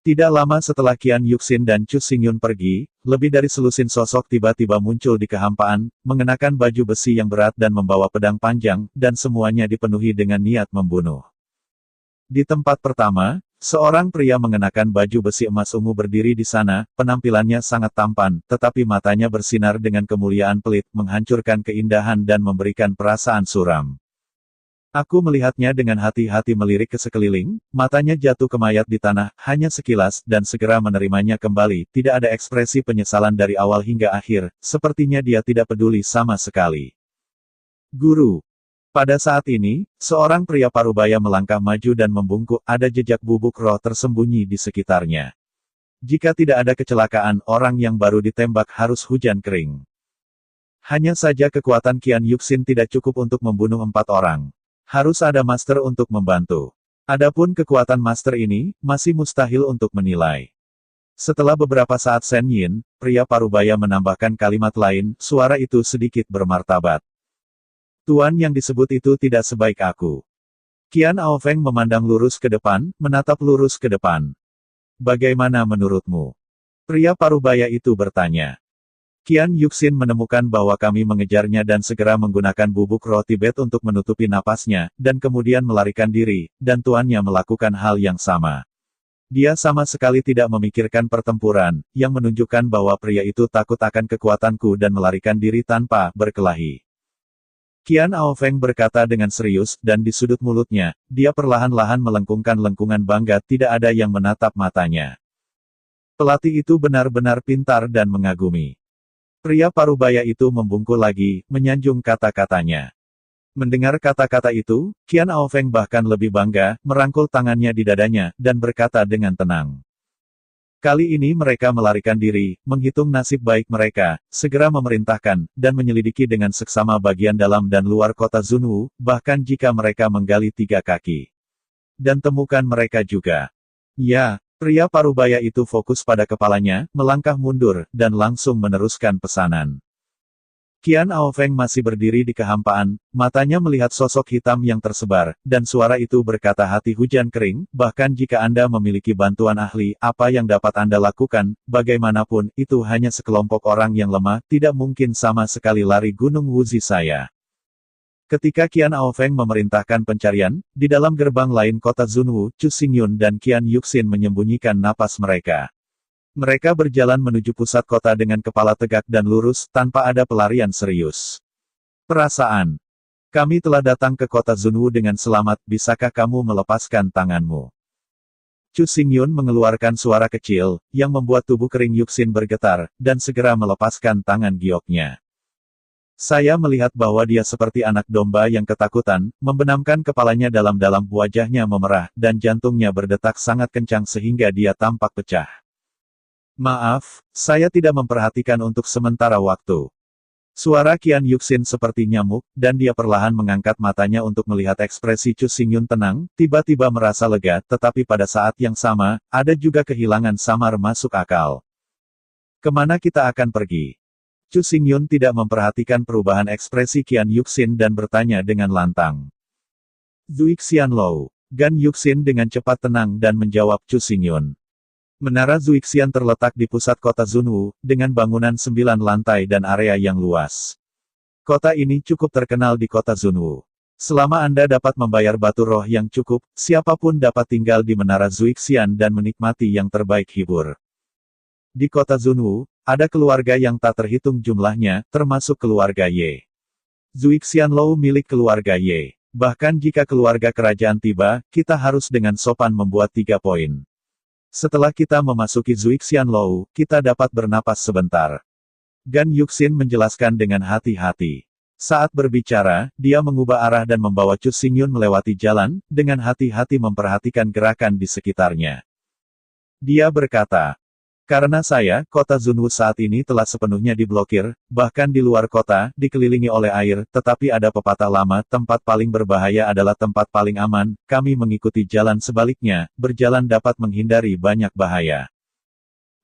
Tidak lama setelah Qian Yuxin dan Chu Xingyun pergi, lebih dari selusin sosok tiba-tiba muncul di kehampaan, mengenakan baju besi yang berat dan membawa pedang panjang, dan semuanya dipenuhi dengan niat membunuh. Di tempat pertama, seorang pria mengenakan baju besi emas ungu berdiri di sana, penampilannya sangat tampan, tetapi matanya bersinar dengan kemuliaan pelit, menghancurkan keindahan dan memberikan perasaan suram. Aku melihatnya dengan hati-hati melirik ke sekeliling, matanya jatuh ke mayat di tanah, hanya sekilas, dan segera menerimanya kembali, tidak ada ekspresi penyesalan dari awal hingga akhir, sepertinya dia tidak peduli sama sekali. Guru. Pada saat ini, seorang pria parubaya melangkah maju dan membungkuk, ada jejak bubuk roh tersembunyi di sekitarnya. Jika tidak ada kecelakaan, orang yang baru ditembak harus hujan kering. Hanya saja kekuatan Qian Yuxin tidak cukup untuk membunuh 4 orang. Harus ada master untuk membantu. Adapun kekuatan master ini, masih mustahil untuk menilai. Setelah beberapa saat Shen Yin, pria parubaya menambahkan kalimat lain, suara itu sedikit bermartabat. Tuan yang disebut itu tidak sebaik aku. Qian Aofeng memandang lurus ke depan, menatap lurus ke depan. Bagaimana menurutmu? Pria parubaya itu bertanya. Qian Yuxin menemukan bahwa kami mengejarnya dan segera menggunakan bubuk roh Tibet untuk menutupi napasnya, dan kemudian melarikan diri, dan tuannya melakukan hal yang sama. Dia sama sekali tidak memikirkan pertempuran, yang menunjukkan bahwa pria itu takut akan kekuatanku dan melarikan diri tanpa berkelahi. Qian Aofeng berkata dengan serius, dan di sudut mulutnya, dia perlahan-lahan melengkungkan lengkungan bangga, tidak ada yang menatap matanya. Pelatih itu benar-benar pintar dan mengagumi. Pria parubaya itu membungkuk lagi, menyanjung kata-katanya. Mendengar kata-kata itu, Qian Aofeng bahkan lebih bangga, merangkul tangannya di dadanya, dan berkata dengan tenang. Kali ini mereka melarikan diri, menghitung nasib baik mereka, segera memerintahkan, dan menyelidiki dengan seksama bagian dalam dan luar kota Zunwu, bahkan jika mereka menggali 3 kaki. Dan temukan mereka juga. Ya. Pria parubaya itu fokus pada kepalanya, melangkah mundur, dan langsung meneruskan pesanan. Qian Aofeng masih berdiri di kehampaan, matanya melihat sosok hitam yang tersebar, dan suara itu berkata hati hujan kering, bahkan jika Anda memiliki bantuan ahli, apa yang dapat Anda lakukan, bagaimanapun, itu hanya sekelompok orang yang lemah, tidak mungkin sama sekali lari Gunung Wuzi saya. Ketika Qian Aofeng memerintahkan pencarian, di dalam gerbang lain kota Zunwu, Chu Xingyun dan Qian Yuxin menyembunyikan napas mereka. Mereka berjalan menuju pusat kota dengan kepala tegak dan lurus, tanpa ada pelarian serius. Perasaan. Kami telah datang ke kota Zunwu dengan selamat, bisakah kamu melepaskan tanganmu? Chu Xingyun mengeluarkan suara kecil, yang membuat tubuh kering Yuxin bergetar, dan segera melepaskan tangan gioknya. Saya melihat bahwa dia seperti anak domba yang ketakutan, membenamkan kepalanya dalam-dalam, wajahnya memerah, dan jantungnya berdetak sangat kencang sehingga dia tampak pecah. Maaf, saya tidak memperhatikan untuk sementara waktu. Suara Qian Yuxin seperti nyamuk, dan dia perlahan mengangkat matanya untuk melihat ekspresi Chu Xingyun tenang, tiba-tiba merasa lega, tetapi pada saat yang sama, ada juga kehilangan samar masuk akal. Kemana kita akan pergi? Chu Xingyun tidak memperhatikan perubahan ekspresi Qian Yuxin dan bertanya dengan lantang. Zui Xianlou. Gan Yuxin dengan cepat tenang dan menjawab Chu Xingyun. Menara Zuixian terletak di pusat kota Zunwu, dengan bangunan 9 lantai dan area yang luas. Kota ini cukup terkenal di kota Zunwu. Selama Anda dapat membayar batu roh yang cukup, siapapun dapat tinggal di menara Zuixian dan menikmati yang terbaik hibur. Di kota Zunwu, ada keluarga yang tak terhitung jumlahnya, termasuk keluarga Ye. Zuixianlou milik keluarga Ye. Bahkan jika keluarga kerajaan tiba, kita harus dengan sopan membuat 3 poin. Setelah kita memasuki Zuixianlou, kita dapat bernapas sebentar. Gan Yuxin menjelaskan dengan hati-hati. Saat berbicara, dia mengubah arah dan membawa Chu Xingyun melewati jalan, dengan hati-hati memperhatikan gerakan di sekitarnya. Dia berkata, karena saya, kota Zunwu saat ini telah sepenuhnya diblokir, bahkan di luar kota, dikelilingi oleh air, tetapi ada pepatah lama, tempat paling berbahaya adalah tempat paling aman, kami mengikuti jalan sebaliknya, berjalan dapat menghindari banyak bahaya.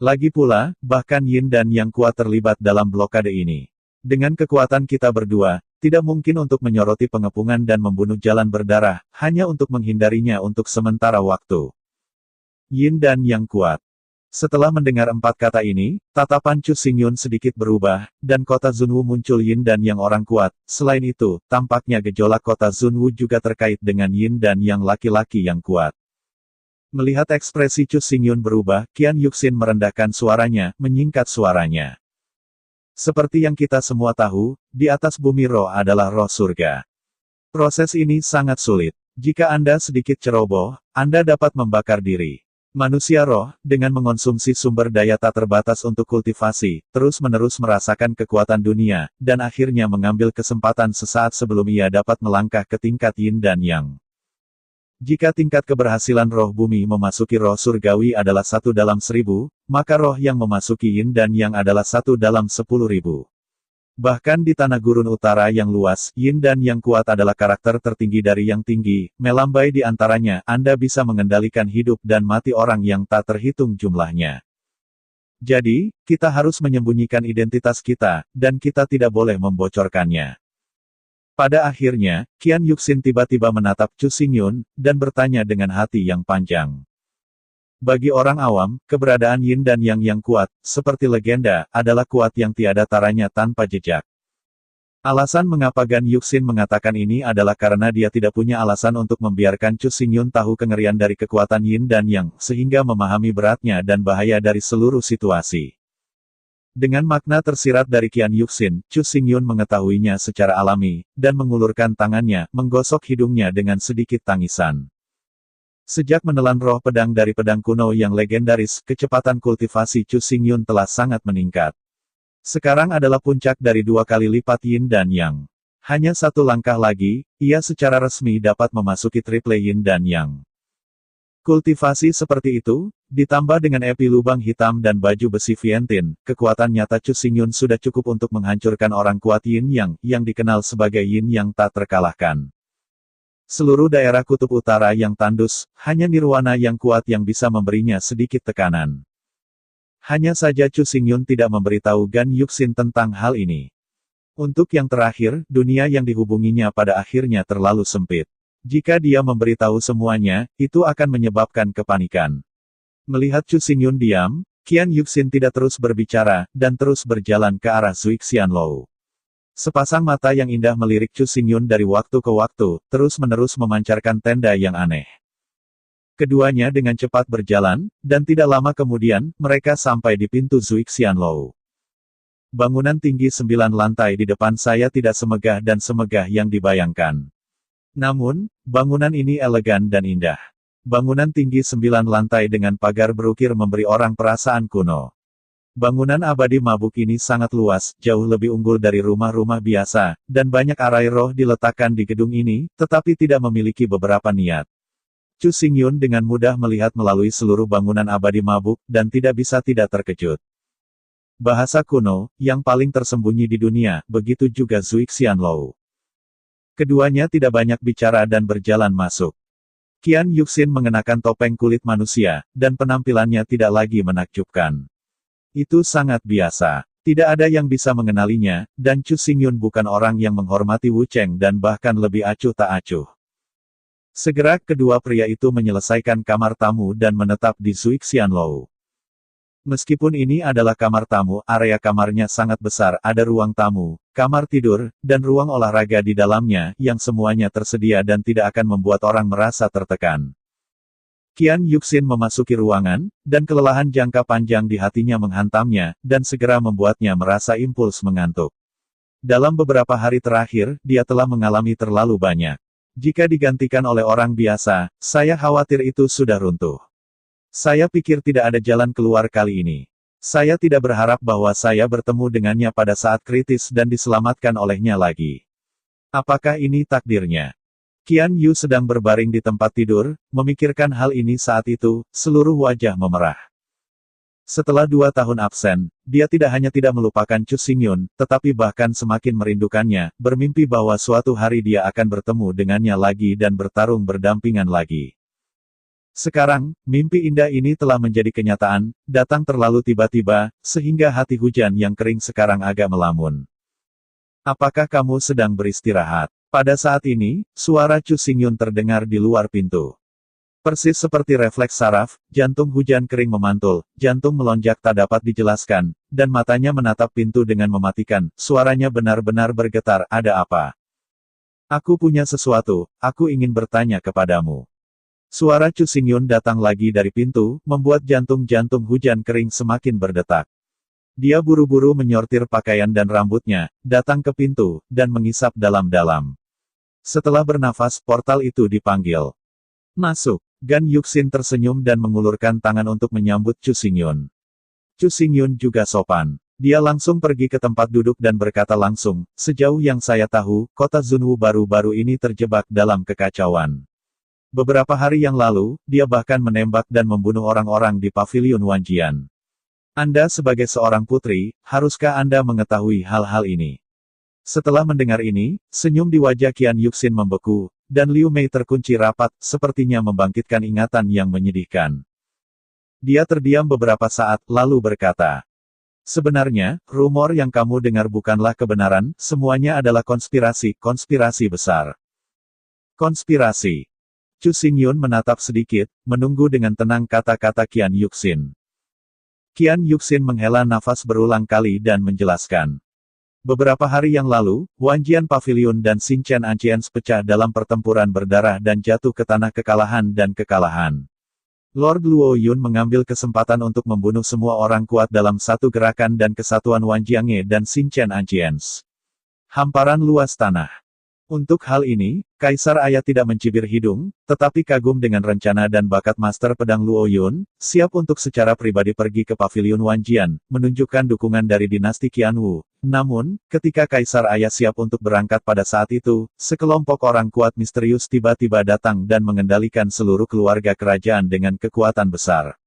Lagi pula, bahkan Yin dan Yang kuat terlibat dalam blokade ini. Dengan kekuatan kita berdua, tidak mungkin untuk menyoroti pengepungan dan membunuh jalan berdarah, hanya untuk menghindarinya untuk sementara waktu. Yin dan Yang kuat. Setelah mendengar 4 kata ini, tatapan Chu Xingyun sedikit berubah, dan kota Zunwu muncul Yin dan Yang orang kuat. Selain itu, tampaknya gejolak kota Zunwu juga terkait dengan Yin dan Yang laki-laki yang kuat. Melihat ekspresi Chu Xingyun berubah, Qian Yuxin merendahkan suaranya, menyingkat suaranya. Seperti yang kita semua tahu, di atas bumi roh adalah roh surga. Proses ini sangat sulit. Jika Anda sedikit ceroboh, Anda dapat membakar diri. Manusia roh, dengan mengonsumsi sumber daya tak terbatas untuk kultivasi, terus-menerus merasakan kekuatan dunia, dan akhirnya mengambil kesempatan sesaat sebelum ia dapat melangkah ke tingkat Yin dan Yang. Jika tingkat keberhasilan roh bumi memasuki roh surgawi adalah 1 dalam 1000, maka roh yang memasuki Yin dan Yang adalah 1 dalam 10.000. Bahkan di tanah gurun utara yang luas, Yin dan Yang kuat adalah karakter tertinggi dari yang tinggi, melambai di antaranya, Anda bisa mengendalikan hidup dan mati orang yang tak terhitung jumlahnya. Jadi, kita harus menyembunyikan identitas kita, dan kita tidak boleh membocorkannya. Pada akhirnya, Qian Yuxin tiba-tiba menatap Chu Xingyun, dan bertanya dengan hati yang panjang. Bagi orang awam, keberadaan Yin dan Yang yang kuat, seperti legenda, adalah kuat yang tiada taranya tanpa jejak. Alasan mengapa Gan Yuxin mengatakan ini adalah karena dia tidak punya alasan untuk membiarkan Chu Xingyun tahu kengerian dari kekuatan Yin dan Yang, sehingga memahami beratnya dan bahaya dari seluruh situasi. Dengan makna tersirat dari Qian Yuxin, Chu Xingyun mengetahuinya secara alami, dan mengulurkan tangannya, menggosok hidungnya dengan sedikit tangisan. Sejak menelan roh pedang dari pedang kuno yang legendaris, kecepatan kultivasi Chu Xingyun telah sangat meningkat. Sekarang adalah puncak dari 2 kali lipat Yin dan Yang. Hanya 1 langkah lagi, ia secara resmi dapat memasuki triple Yin dan Yang. Kultivasi seperti itu, ditambah dengan epi lubang hitam dan baju besi Vientin, kekuatan nyata Chu Xingyun sudah cukup untuk menghancurkan orang kuat Yin Yang, yang dikenal sebagai Yin Yang tak terkalahkan. Seluruh daerah kutub utara yang tandus, hanya nirwana yang kuat yang bisa memberinya sedikit tekanan. Hanya saja Chu Xingyun tidak memberitahu Gan Yuxin tentang hal ini. Untuk yang terakhir, dunia yang dihubunginya pada akhirnya terlalu sempit. Jika dia memberitahu semuanya, itu akan menyebabkan kepanikan. Melihat Chu Xingyun diam, Qian Yuxin tidak terus berbicara, dan terus berjalan ke arah Zuixianlou. Sepasang mata yang indah melirik Chu Xingyun dari waktu ke waktu, terus-menerus memancarkan tenda yang aneh. Keduanya dengan cepat berjalan, dan tidak lama kemudian, mereka sampai di pintu Zuixianlou. Bangunan tinggi 9 lantai di depan saya tidak semegah dan semegah yang dibayangkan. Namun, bangunan ini elegan dan indah. Bangunan tinggi 9 lantai dengan pagar berukir memberi orang perasaan kuno. Bangunan abadi mabuk ini sangat luas, jauh lebih unggul dari rumah-rumah biasa, dan banyak arai roh diletakkan di gedung ini, tetapi tidak memiliki beberapa niat. Chu Xingyun dengan mudah melihat melalui seluruh bangunan abadi mabuk, dan tidak bisa tidak terkejut. Bahasa kuno, yang paling tersembunyi di dunia, begitu juga Zuixianlou. Keduanya tidak banyak bicara dan berjalan masuk. Qian Yuxin mengenakan topeng kulit manusia, dan penampilannya tidak lagi menakjubkan. Itu sangat biasa. Tidak ada yang bisa mengenalinya, dan Chu Xingyun bukan orang yang menghormati Wu Cheng dan bahkan lebih acuh tak acuh. Segera kedua pria itu menyelesaikan kamar tamu dan menetap di Zuixianlou. Meskipun ini adalah kamar tamu, area kamarnya sangat besar, ada ruang tamu, kamar tidur, dan ruang olahraga di dalamnya, yang semuanya tersedia dan tidak akan membuat orang merasa tertekan. Qian Yuxin memasuki ruangan, dan kelelahan jangka panjang di hatinya menghantamnya, dan segera membuatnya merasa impuls mengantuk. Dalam beberapa hari terakhir, dia telah mengalami terlalu banyak. Jika digantikan oleh orang biasa, saya khawatir itu sudah runtuh. Saya pikir tidak ada jalan keluar kali ini. Saya tidak berharap bahwa saya bertemu dengannya pada saat kritis dan diselamatkan olehnya lagi. Apakah ini takdirnya? Qian Yu sedang berbaring di tempat tidur, memikirkan hal ini saat itu, seluruh wajah memerah. Setelah 2 tahun absen, dia tidak hanya tidak melupakan Chu Xingyun, tetapi bahkan semakin merindukannya, bermimpi bahwa suatu hari dia akan bertemu dengannya lagi dan bertarung berdampingan lagi. Sekarang, mimpi indah ini telah menjadi kenyataan, datang terlalu tiba-tiba, sehingga hati hujan yang kering sekarang agak melamun. Apakah kamu sedang beristirahat? Pada saat ini, suara Chu Xingyun terdengar di luar pintu. Persis seperti refleks saraf, jantung hujan kering memantul, jantung melonjak tak dapat dijelaskan, dan matanya menatap pintu dengan mematikan, suaranya benar-benar bergetar, ada apa? Aku punya sesuatu, aku ingin bertanya kepadamu. Suara Chu Xingyun datang lagi dari pintu, membuat jantung-jantung hujan kering semakin berdetak. Dia buru-buru menyortir pakaian dan rambutnya, datang ke pintu, dan mengisap dalam-dalam. Setelah bernafas, portal itu dipanggil. Masuk. Gan Yuxin tersenyum dan mengulurkan tangan untuk menyambut Chu Xingyun. Chu Xingyun juga sopan. Dia langsung pergi ke tempat duduk dan berkata langsung, sejauh yang saya tahu, kota Zunwu baru-baru ini terjebak dalam kekacauan. Beberapa hari yang lalu, dia bahkan menembak dan membunuh orang-orang di paviliun Wanjian. Anda sebagai seorang putri, haruskah Anda mengetahui hal-hal ini? Setelah mendengar ini, senyum di wajah Qian Yuxin membeku, dan Liu Mei terkunci rapat, sepertinya membangkitkan ingatan yang menyedihkan. Dia terdiam beberapa saat, lalu berkata, sebenarnya, rumor yang kamu dengar bukanlah kebenaran, semuanya adalah konspirasi besar. Konspirasi. Chu Xingyun menatap sedikit, menunggu dengan tenang kata-kata Qian Yuxin. Qian Yuxin menghela nafas berulang kali dan menjelaskan. Beberapa hari yang lalu, Wanjian Pavilion dan Xinchen Ancients pecah dalam pertempuran berdarah dan jatuh ke tanah kekalahan dan kekalahan. Lord Luo Yun mengambil kesempatan untuk membunuh semua orang kuat dalam satu gerakan dan kesatuan Wanjiange dan Xinchen Ancients. Hamparan luas tanah. Untuk hal ini, Kaisar Ayah tidak mencibir hidung, tetapi kagum dengan rencana dan bakat Master Pedang Luo Yun, siap untuk secara pribadi pergi ke Paviliun Wanjian, menunjukkan dukungan dari dinasti Qianwu. Namun, ketika Kaisar Ayah siap untuk berangkat pada saat itu, sekelompok orang kuat misterius tiba-tiba datang dan mengendalikan seluruh keluarga kerajaan dengan kekuatan besar.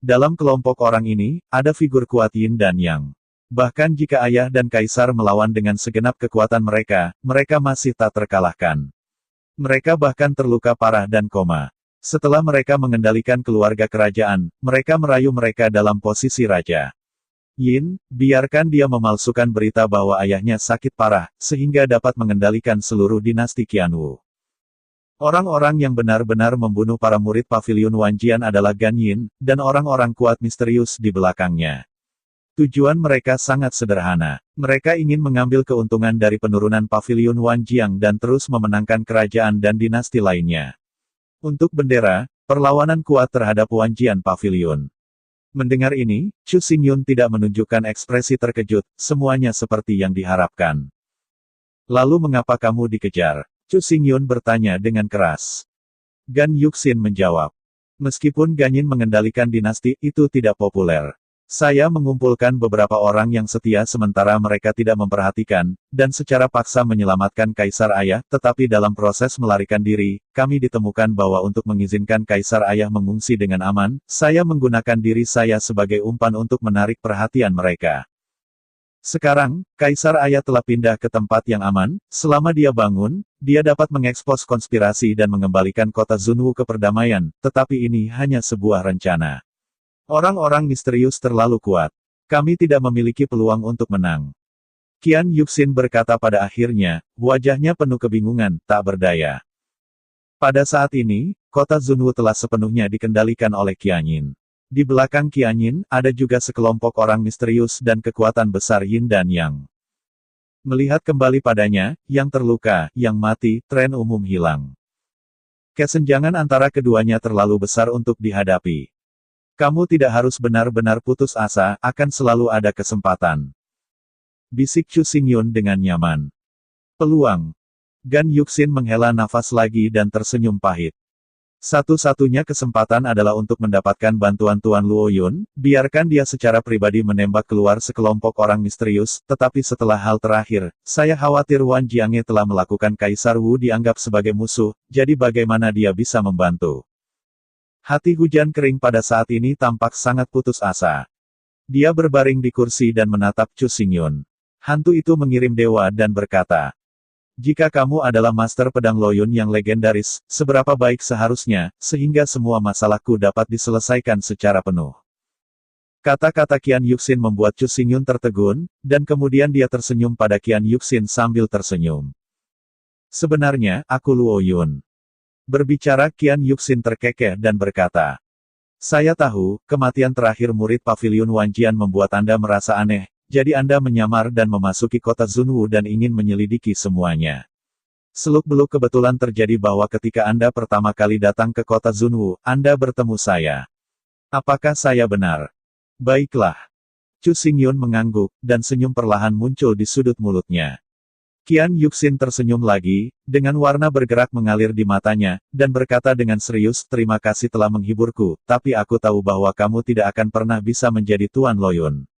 Dalam kelompok orang ini, ada figur kuat Yin dan Yang. Bahkan jika ayah dan kaisar melawan dengan segenap kekuatan mereka, mereka masih tak terkalahkan. Mereka bahkan terluka parah dan koma. Setelah mereka mengendalikan keluarga kerajaan, mereka merayu mereka dalam posisi raja. Yin, biarkan dia memalsukan berita bahwa ayahnya sakit parah, sehingga dapat mengendalikan seluruh dinasti Qianwu. Orang-orang yang benar-benar membunuh para murid Paviliun Wanjian adalah Gan Yin, dan orang-orang kuat misterius di belakangnya. Tujuan mereka sangat sederhana. Mereka ingin mengambil keuntungan dari penurunan Paviliun Wanjian dan terus memenangkan kerajaan dan dinasti lainnya. Untuk bendera, perlawanan kuat terhadap Wanjian Pavilion. Mendengar ini, Chu Xingyun tidak menunjukkan ekspresi terkejut, semuanya seperti yang diharapkan. Lalu mengapa kamu dikejar? Chu Xingyun bertanya dengan keras. Gan Yuxin menjawab. Meskipun Gan Yin mengendalikan dinasti, itu tidak populer. Saya mengumpulkan beberapa orang yang setia sementara mereka tidak memperhatikan, dan secara paksa menyelamatkan Kaisar Ayah, tetapi dalam proses melarikan diri, kami ditemukan bahwa untuk mengizinkan Kaisar Ayah mengungsi dengan aman, saya menggunakan diri saya sebagai umpan untuk menarik perhatian mereka. Sekarang, Kaisar Ayah telah pindah ke tempat yang aman, selama dia bangun, dia dapat mengekspos konspirasi dan mengembalikan kota Zunwu ke perdamaian, tetapi ini hanya sebuah rencana. Orang-orang misterius terlalu kuat. Kami tidak memiliki peluang untuk menang. Qian Yuxin berkata pada akhirnya, wajahnya penuh kebingungan, tak berdaya. Pada saat ini, kota Zunwu telah sepenuhnya dikendalikan oleh Qianyin. Di belakang Qianyin, ada juga sekelompok orang misterius dan kekuatan besar Yin dan Yang. Melihat kembali padanya, yang terluka, yang mati, tren umum hilang. Kesenjangan antara keduanya terlalu besar untuk dihadapi. Kamu tidak harus benar-benar putus asa, akan selalu ada kesempatan. Bisik Chu Xingyun dengan nyaman. Peluang. Gan Yuxin menghela nafas lagi dan tersenyum pahit. Satu-satunya kesempatan adalah untuk mendapatkan bantuan Tuan Luo Yun, biarkan dia secara pribadi menembak keluar sekelompok orang misterius, tetapi setelah hal terakhir, saya khawatir Wan Jiange telah melakukan Kaisar Wu dianggap sebagai musuh, jadi bagaimana dia bisa membantu? Hati Hujan Kering pada saat ini tampak sangat putus asa. Dia berbaring di kursi dan menatap Chu Xingyun. Hantu itu mengirim dewa dan berkata, jika kamu adalah Master Pedang Loyun yang legendaris, seberapa baik seharusnya, sehingga semua masalahku dapat diselesaikan secara penuh. Kata-kata Qian Yuxin membuat Chu Xingyun tertegun, dan kemudian dia tersenyum pada Qian Yuxin sambil tersenyum. Sebenarnya, aku Luo Yun. Berbicara Qian Yuxin terkekeh dan berkata, saya tahu, kematian terakhir murid Paviliun Wanjian membuat Anda merasa aneh, jadi Anda menyamar dan memasuki kota Zunwu dan ingin menyelidiki semuanya. Seluk-beluk kebetulan terjadi bahwa ketika Anda pertama kali datang ke kota Zunwu, Anda bertemu saya. Apakah saya benar? Baiklah. Chu Xingyun mengangguk, dan senyum perlahan muncul di sudut mulutnya. Qian Yuxin tersenyum lagi, dengan warna bergerak mengalir di matanya, dan berkata dengan serius, terima kasih telah menghiburku, tapi aku tahu bahwa kamu tidak akan pernah bisa menjadi Tuan Loyun.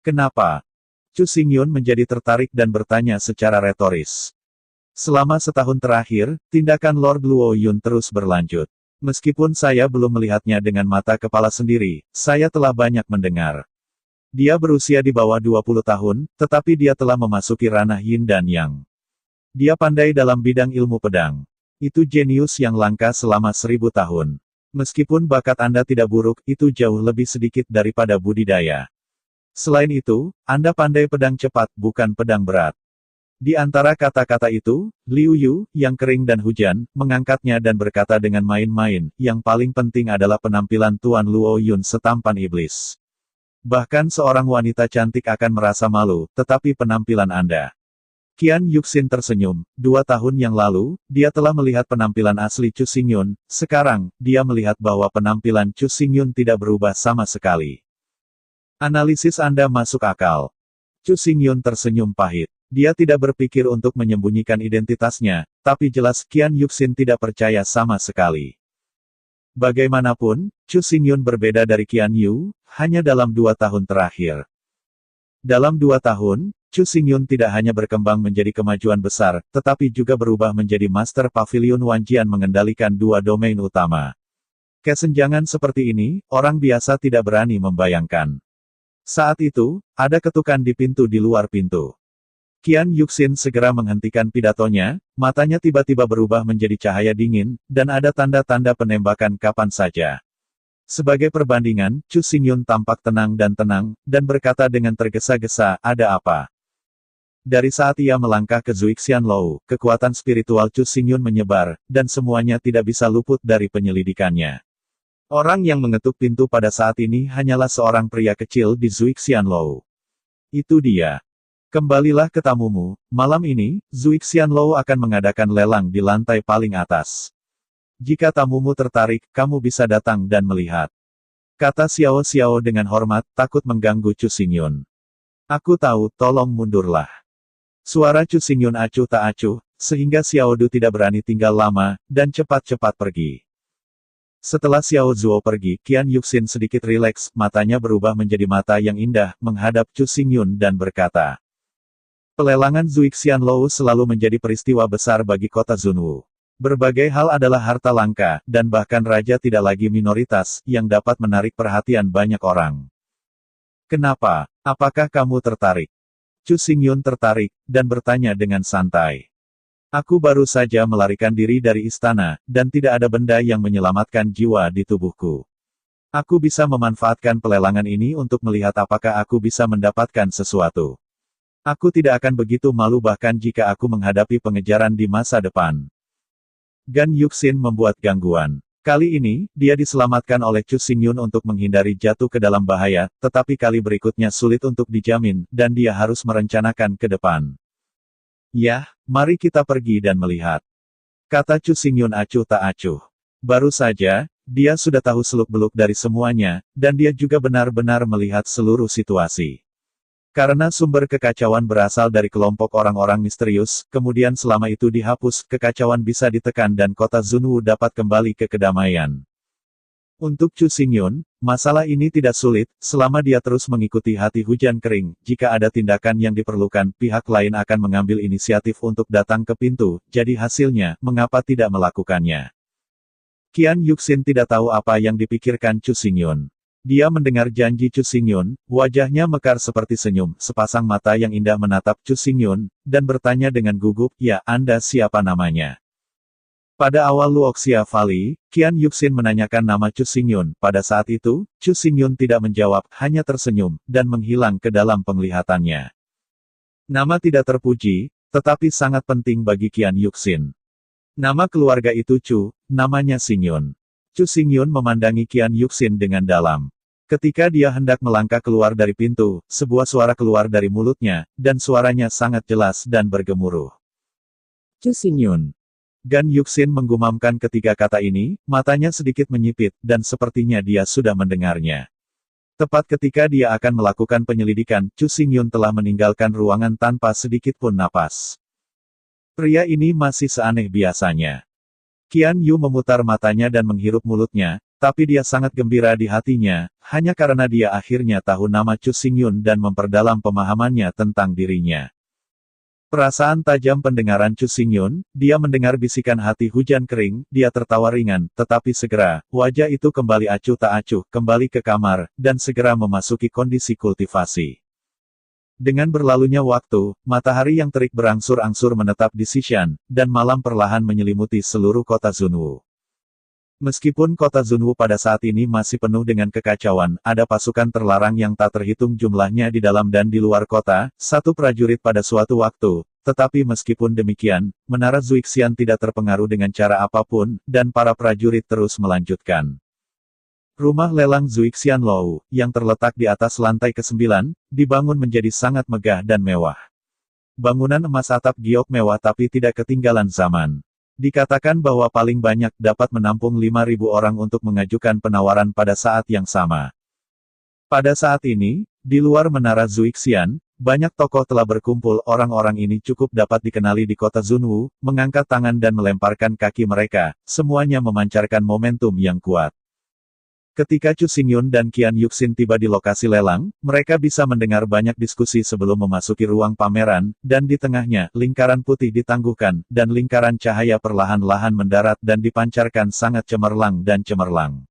Kenapa? Chu Xingyun menjadi tertarik dan bertanya secara retoris. Selama setahun terakhir, tindakan Lord Luo Yun terus berlanjut. Meskipun saya belum melihatnya dengan mata kepala sendiri, saya telah banyak mendengar. Dia berusia di bawah 20 tahun, tetapi dia telah memasuki ranah Yin dan Yang. Dia pandai dalam bidang ilmu pedang. Itu jenius yang langka selama 1000 tahun. Meskipun bakat Anda tidak buruk, itu jauh lebih sedikit daripada budidaya. Selain itu, Anda pandai pedang cepat, bukan pedang berat. Di antara kata-kata itu, Liu Yu, yang kering dan hujan, mengangkatnya dan berkata dengan main-main, yang paling penting adalah penampilan Tuan Luo Yun setampan iblis. Bahkan seorang wanita cantik akan merasa malu, tetapi penampilan Anda. Qian Yuxin tersenyum, 2 tahun yang lalu, dia telah melihat penampilan asli Chu Xingyun, sekarang, dia melihat bahwa penampilan Chu Xingyun tidak berubah sama sekali. Analisis Anda masuk akal. Chu Xingyun tersenyum pahit. Dia tidak berpikir untuk menyembunyikan identitasnya, tapi jelas Qian Yuxin tidak percaya sama sekali. Bagaimanapun, Chu Xingyun berbeda dari Qian Yu, hanya dalam 2 tahun terakhir. Dalam 2 tahun, Chu Xingyun tidak hanya berkembang menjadi kemajuan besar, tetapi juga berubah menjadi Master Paviliun Wanjian mengendalikan 2 domain utama. Kesenjangan seperti ini, orang biasa tidak berani membayangkan. Saat itu, ada ketukan di pintu di luar pintu. Qian Yuxin segera menghentikan pidatonya, matanya tiba-tiba berubah menjadi cahaya dingin, dan ada tanda-tanda penembakan kapan saja. Sebagai perbandingan, Chu Xingyun tampak tenang, dan berkata dengan tergesa-gesa, ada apa? Dari saat ia melangkah ke Zuixian Lou, kekuatan spiritual Chu Xingyun menyebar, dan semuanya tidak bisa luput dari penyelidikannya. Orang yang mengetuk pintu pada saat ini hanyalah seorang pria kecil di Zuixian Lou. Itu dia. Kembalilah ke tamumu, malam ini, Zuixian Lou akan mengadakan lelang di lantai paling atas. Jika tamumu tertarik, kamu bisa datang dan melihat. Kata Xiao Xiao dengan hormat, takut mengganggu Chu Xingyun. Aku tahu, tolong mundurlah. Suara Chu Xingyun acuh tak acuh, sehingga Xiao Du tidak berani tinggal lama, dan cepat-cepat pergi. Setelah Xiao Zuo pergi, Qian Yuxin sedikit rileks, matanya berubah menjadi mata yang indah, menghadap Chu Xingyun dan berkata, pelelangan Zuixian Lou selalu menjadi peristiwa besar bagi kota Zunwu. Berbagai hal adalah harta langka, dan bahkan raja tidak lagi minoritas, yang dapat menarik perhatian banyak orang. Kenapa? Apakah kamu tertarik? Chu Xingyun tertarik, dan bertanya dengan santai. Aku baru saja melarikan diri dari istana, dan tidak ada benda yang menyelamatkan jiwa di tubuhku. Aku bisa memanfaatkan pelelangan ini untuk melihat apakah aku bisa mendapatkan sesuatu. Aku tidak akan begitu malu bahkan jika aku menghadapi pengejaran di masa depan. Gan Yuxin membuat gangguan. Kali ini, dia diselamatkan oleh Chu Xingyun untuk menghindari jatuh ke dalam bahaya, tetapi kali berikutnya sulit untuk dijamin, dan dia harus merencanakan ke depan. Yah, mari kita pergi dan melihat. Kata Chu Xingyun acuh tak acuh. Baru saja, dia sudah tahu seluk-beluk dari semuanya, dan dia juga benar-benar melihat seluruh situasi. Karena sumber kekacauan berasal dari kelompok orang-orang misterius, kemudian selama itu dihapus, kekacauan bisa ditekan dan kota Zunwu dapat kembali ke kedamaian. Untuk Chu Xingyun, masalah ini tidak sulit, selama dia terus mengikuti hati hujan kering. Jika ada tindakan yang diperlukan, pihak lain akan mengambil inisiatif untuk datang ke pintu, jadi hasilnya, mengapa tidak melakukannya? Qian Yuxin tidak tahu apa yang dipikirkan Chu Xingyun. Dia mendengar janji Chu Xingyun, wajahnya mekar seperti senyum, sepasang mata yang indah menatap Chu Xingyun, dan bertanya dengan gugup, "Ya, Anda siapa namanya?" Pada awal Luoxia Valley, Qian Yuxin menanyakan nama Chu Xingyun. Pada saat itu, Chu Xingyun tidak menjawab, hanya tersenyum, dan menghilang ke dalam penglihatannya. Nama tidak terpuji, tetapi sangat penting bagi Qian Yuxin. Nama keluarga itu Chu, namanya Xingyun. Chu Xingyun memandangi Qian Yuxin dengan dalam. Ketika dia hendak melangkah keluar dari pintu, sebuah suara keluar dari mulutnya, dan suaranya sangat jelas dan bergemuruh. Chu Xingyun. Gan Yuxin menggumamkan ketiga kata ini, matanya sedikit menyipit, dan sepertinya dia sudah mendengarnya. Tepat ketika dia akan melakukan penyelidikan, Chu Xingyun telah meninggalkan ruangan tanpa sedikit pun napas. Pria ini masih seaneh biasanya. Qian Yu memutar matanya dan menghirup mulutnya, tapi dia sangat gembira di hatinya, hanya karena dia akhirnya tahu nama Chu Xingyun dan memperdalam pemahamannya tentang dirinya. Perasaan tajam pendengaran Chu Xingyun, dia mendengar bisikan hati hujan kering, dia tertawa ringan, tetapi segera, wajah itu kembali acuh tak acuh, kembali ke kamar, dan segera memasuki kondisi kultivasi. Dengan berlalunya waktu, matahari yang terik berangsur-angsur menetap di Xishan, dan malam perlahan menyelimuti seluruh kota Zunwu. Meskipun kota Zunwu pada saat ini masih penuh dengan kekacauan, ada pasukan terlarang yang tak terhitung jumlahnya di dalam dan di luar kota, satu prajurit pada suatu waktu, tetapi meskipun demikian, Menara Zuixian tidak terpengaruh dengan cara apapun, dan para prajurit terus melanjutkan. Rumah lelang Zuixian Lou, yang terletak di atas lantai ke-9, dibangun menjadi sangat megah dan mewah. Bangunan emas atap giok mewah tapi tidak ketinggalan zaman. Dikatakan bahwa paling banyak dapat menampung 5.000 orang untuk mengajukan penawaran pada saat yang sama. Pada saat ini, di luar Menara Zuixian, banyak tokoh telah berkumpul. Orang-orang ini cukup dapat dikenali di kota Zunwu, mengangkat tangan dan melemparkan kaki mereka, semuanya memancarkan momentum yang kuat. Ketika Chu Xingyun dan Qian Yuxin tiba di lokasi lelang, mereka bisa mendengar banyak diskusi sebelum memasuki ruang pameran, dan di tengahnya, lingkaran putih ditangguhkan, dan lingkaran cahaya perlahan-lahan mendarat dan dipancarkan sangat cemerlang dan cemerlang.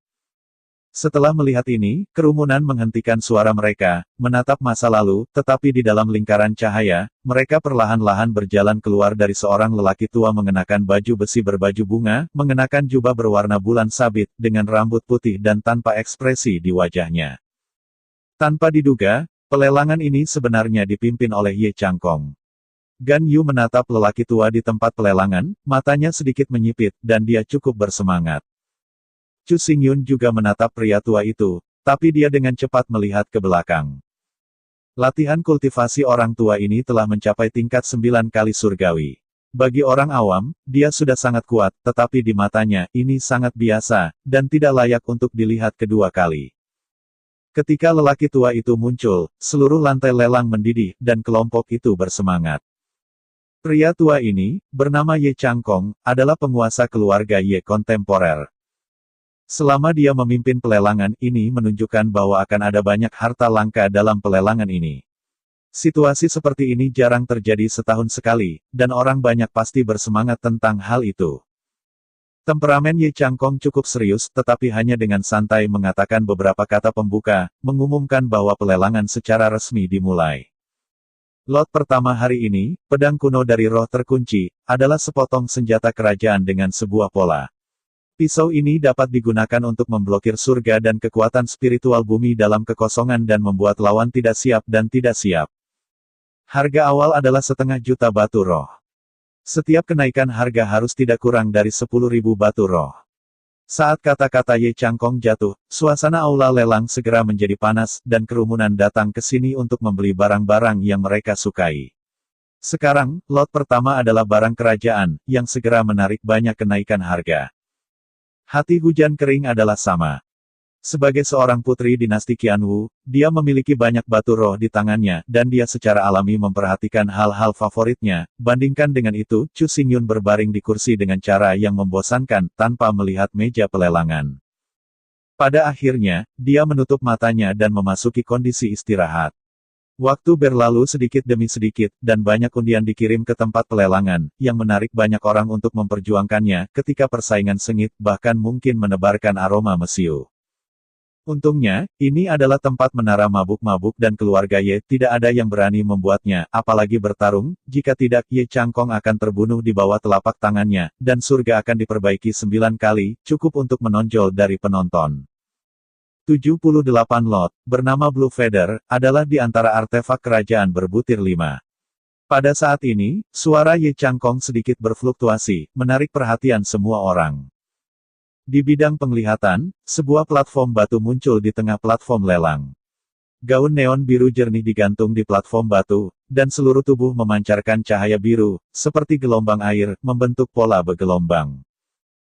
Setelah melihat ini, kerumunan menghentikan suara mereka, menatap masa lalu, tetapi di dalam lingkaran cahaya, mereka perlahan-lahan berjalan keluar dari seorang lelaki tua mengenakan baju besi berbaju bunga, mengenakan jubah berwarna bulan sabit, dengan rambut putih dan tanpa ekspresi di wajahnya. Tanpa diduga, pelelangan ini sebenarnya dipimpin oleh Ye Changkong. Gan Yu menatap lelaki tua di tempat pelelangan, matanya sedikit menyipit, dan dia cukup bersemangat. Chu Xingyun juga menatap pria tua itu, tapi dia dengan cepat melihat ke belakang. Latihan kultivasi orang tua ini telah mencapai tingkat 9 kali surgawi. Bagi orang awam, dia sudah sangat kuat, tetapi di matanya, ini sangat biasa, dan tidak layak untuk dilihat kedua kali. Ketika lelaki tua itu muncul, seluruh lantai lelang mendidih, dan kelompok itu bersemangat. Pria tua ini, bernama Ye Changkong, adalah penguasa keluarga Ye kontemporer. Selama dia memimpin pelelangan ini menunjukkan bahwa akan ada banyak harta langka dalam pelelangan ini. Situasi seperti ini jarang terjadi setahun sekali, dan orang banyak pasti bersemangat tentang hal itu. Temperamen Ye Changkong cukup serius, tetapi hanya dengan santai mengatakan beberapa kata pembuka, mengumumkan bahwa pelelangan secara resmi dimulai. Lot pertama hari ini, pedang kuno dari roh terkunci, adalah sepotong senjata kerajaan dengan sebuah pola. Pisau ini dapat digunakan untuk memblokir surga dan kekuatan spiritual bumi dalam kekosongan dan membuat lawan tidak siap dan tidak siap. Harga awal adalah 500.000 batu roh. Setiap kenaikan harga harus tidak kurang dari 10.000 batu roh. Saat kata-kata Ye Changkong jatuh, suasana aula lelang segera menjadi panas, dan kerumunan datang ke sini untuk membeli barang-barang yang mereka sukai. Sekarang, lot pertama adalah barang kerajaan, yang segera menarik banyak kenaikan harga. Hati hujan kering adalah sama. Sebagai seorang putri dinasti Qianwu, dia memiliki banyak batu roh di tangannya, dan dia secara alami memperhatikan hal-hal favoritnya. Bandingkan dengan itu, Chu Xingyun berbaring di kursi dengan cara yang membosankan, tanpa melihat meja pelelangan. Pada akhirnya, dia menutup matanya dan memasuki kondisi istirahat. Waktu berlalu sedikit demi sedikit, dan banyak undian dikirim ke tempat pelelangan, yang menarik banyak orang untuk memperjuangkannya, ketika persaingan sengit, bahkan mungkin menebarkan aroma mesiu. Untungnya, ini adalah tempat menara mabuk-mabuk dan keluarga Ye tidak ada yang berani membuatnya, apalagi bertarung. Jika tidak, Ye Changkong akan terbunuh di bawah telapak tangannya, dan surga akan diperbaiki 9 kali, cukup untuk menonjol dari penonton. 78 lot, bernama Blue Feather, adalah di antara artefak kerajaan berbutir 5. Pada saat ini, suara Ye Changkong sedikit berfluktuasi, menarik perhatian semua orang. Di bidang penglihatan, sebuah platform batu muncul di tengah platform lelang. Gaun neon biru jernih digantung di platform batu, dan seluruh tubuh memancarkan cahaya biru, seperti gelombang air, membentuk pola bergelombang.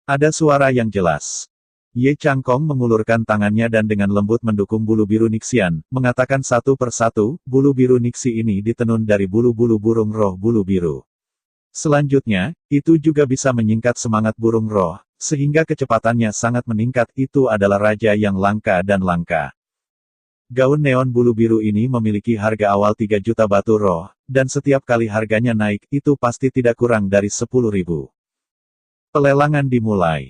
Ada suara yang jelas. Ye Changkong mengulurkan tangannya dan dengan lembut mendukung bulu biru Nixian, mengatakan satu persatu, bulu biru Nixi ini ditenun dari bulu-bulu burung roh bulu biru. Selanjutnya, itu juga bisa menyingkat semangat burung roh, sehingga kecepatannya sangat meningkat. Itu adalah raja yang langka dan langka. Gaun neon bulu biru ini memiliki harga awal 3 juta batu roh, dan setiap kali harganya naik, itu pasti tidak kurang dari 10.000. Pelelangan dimulai.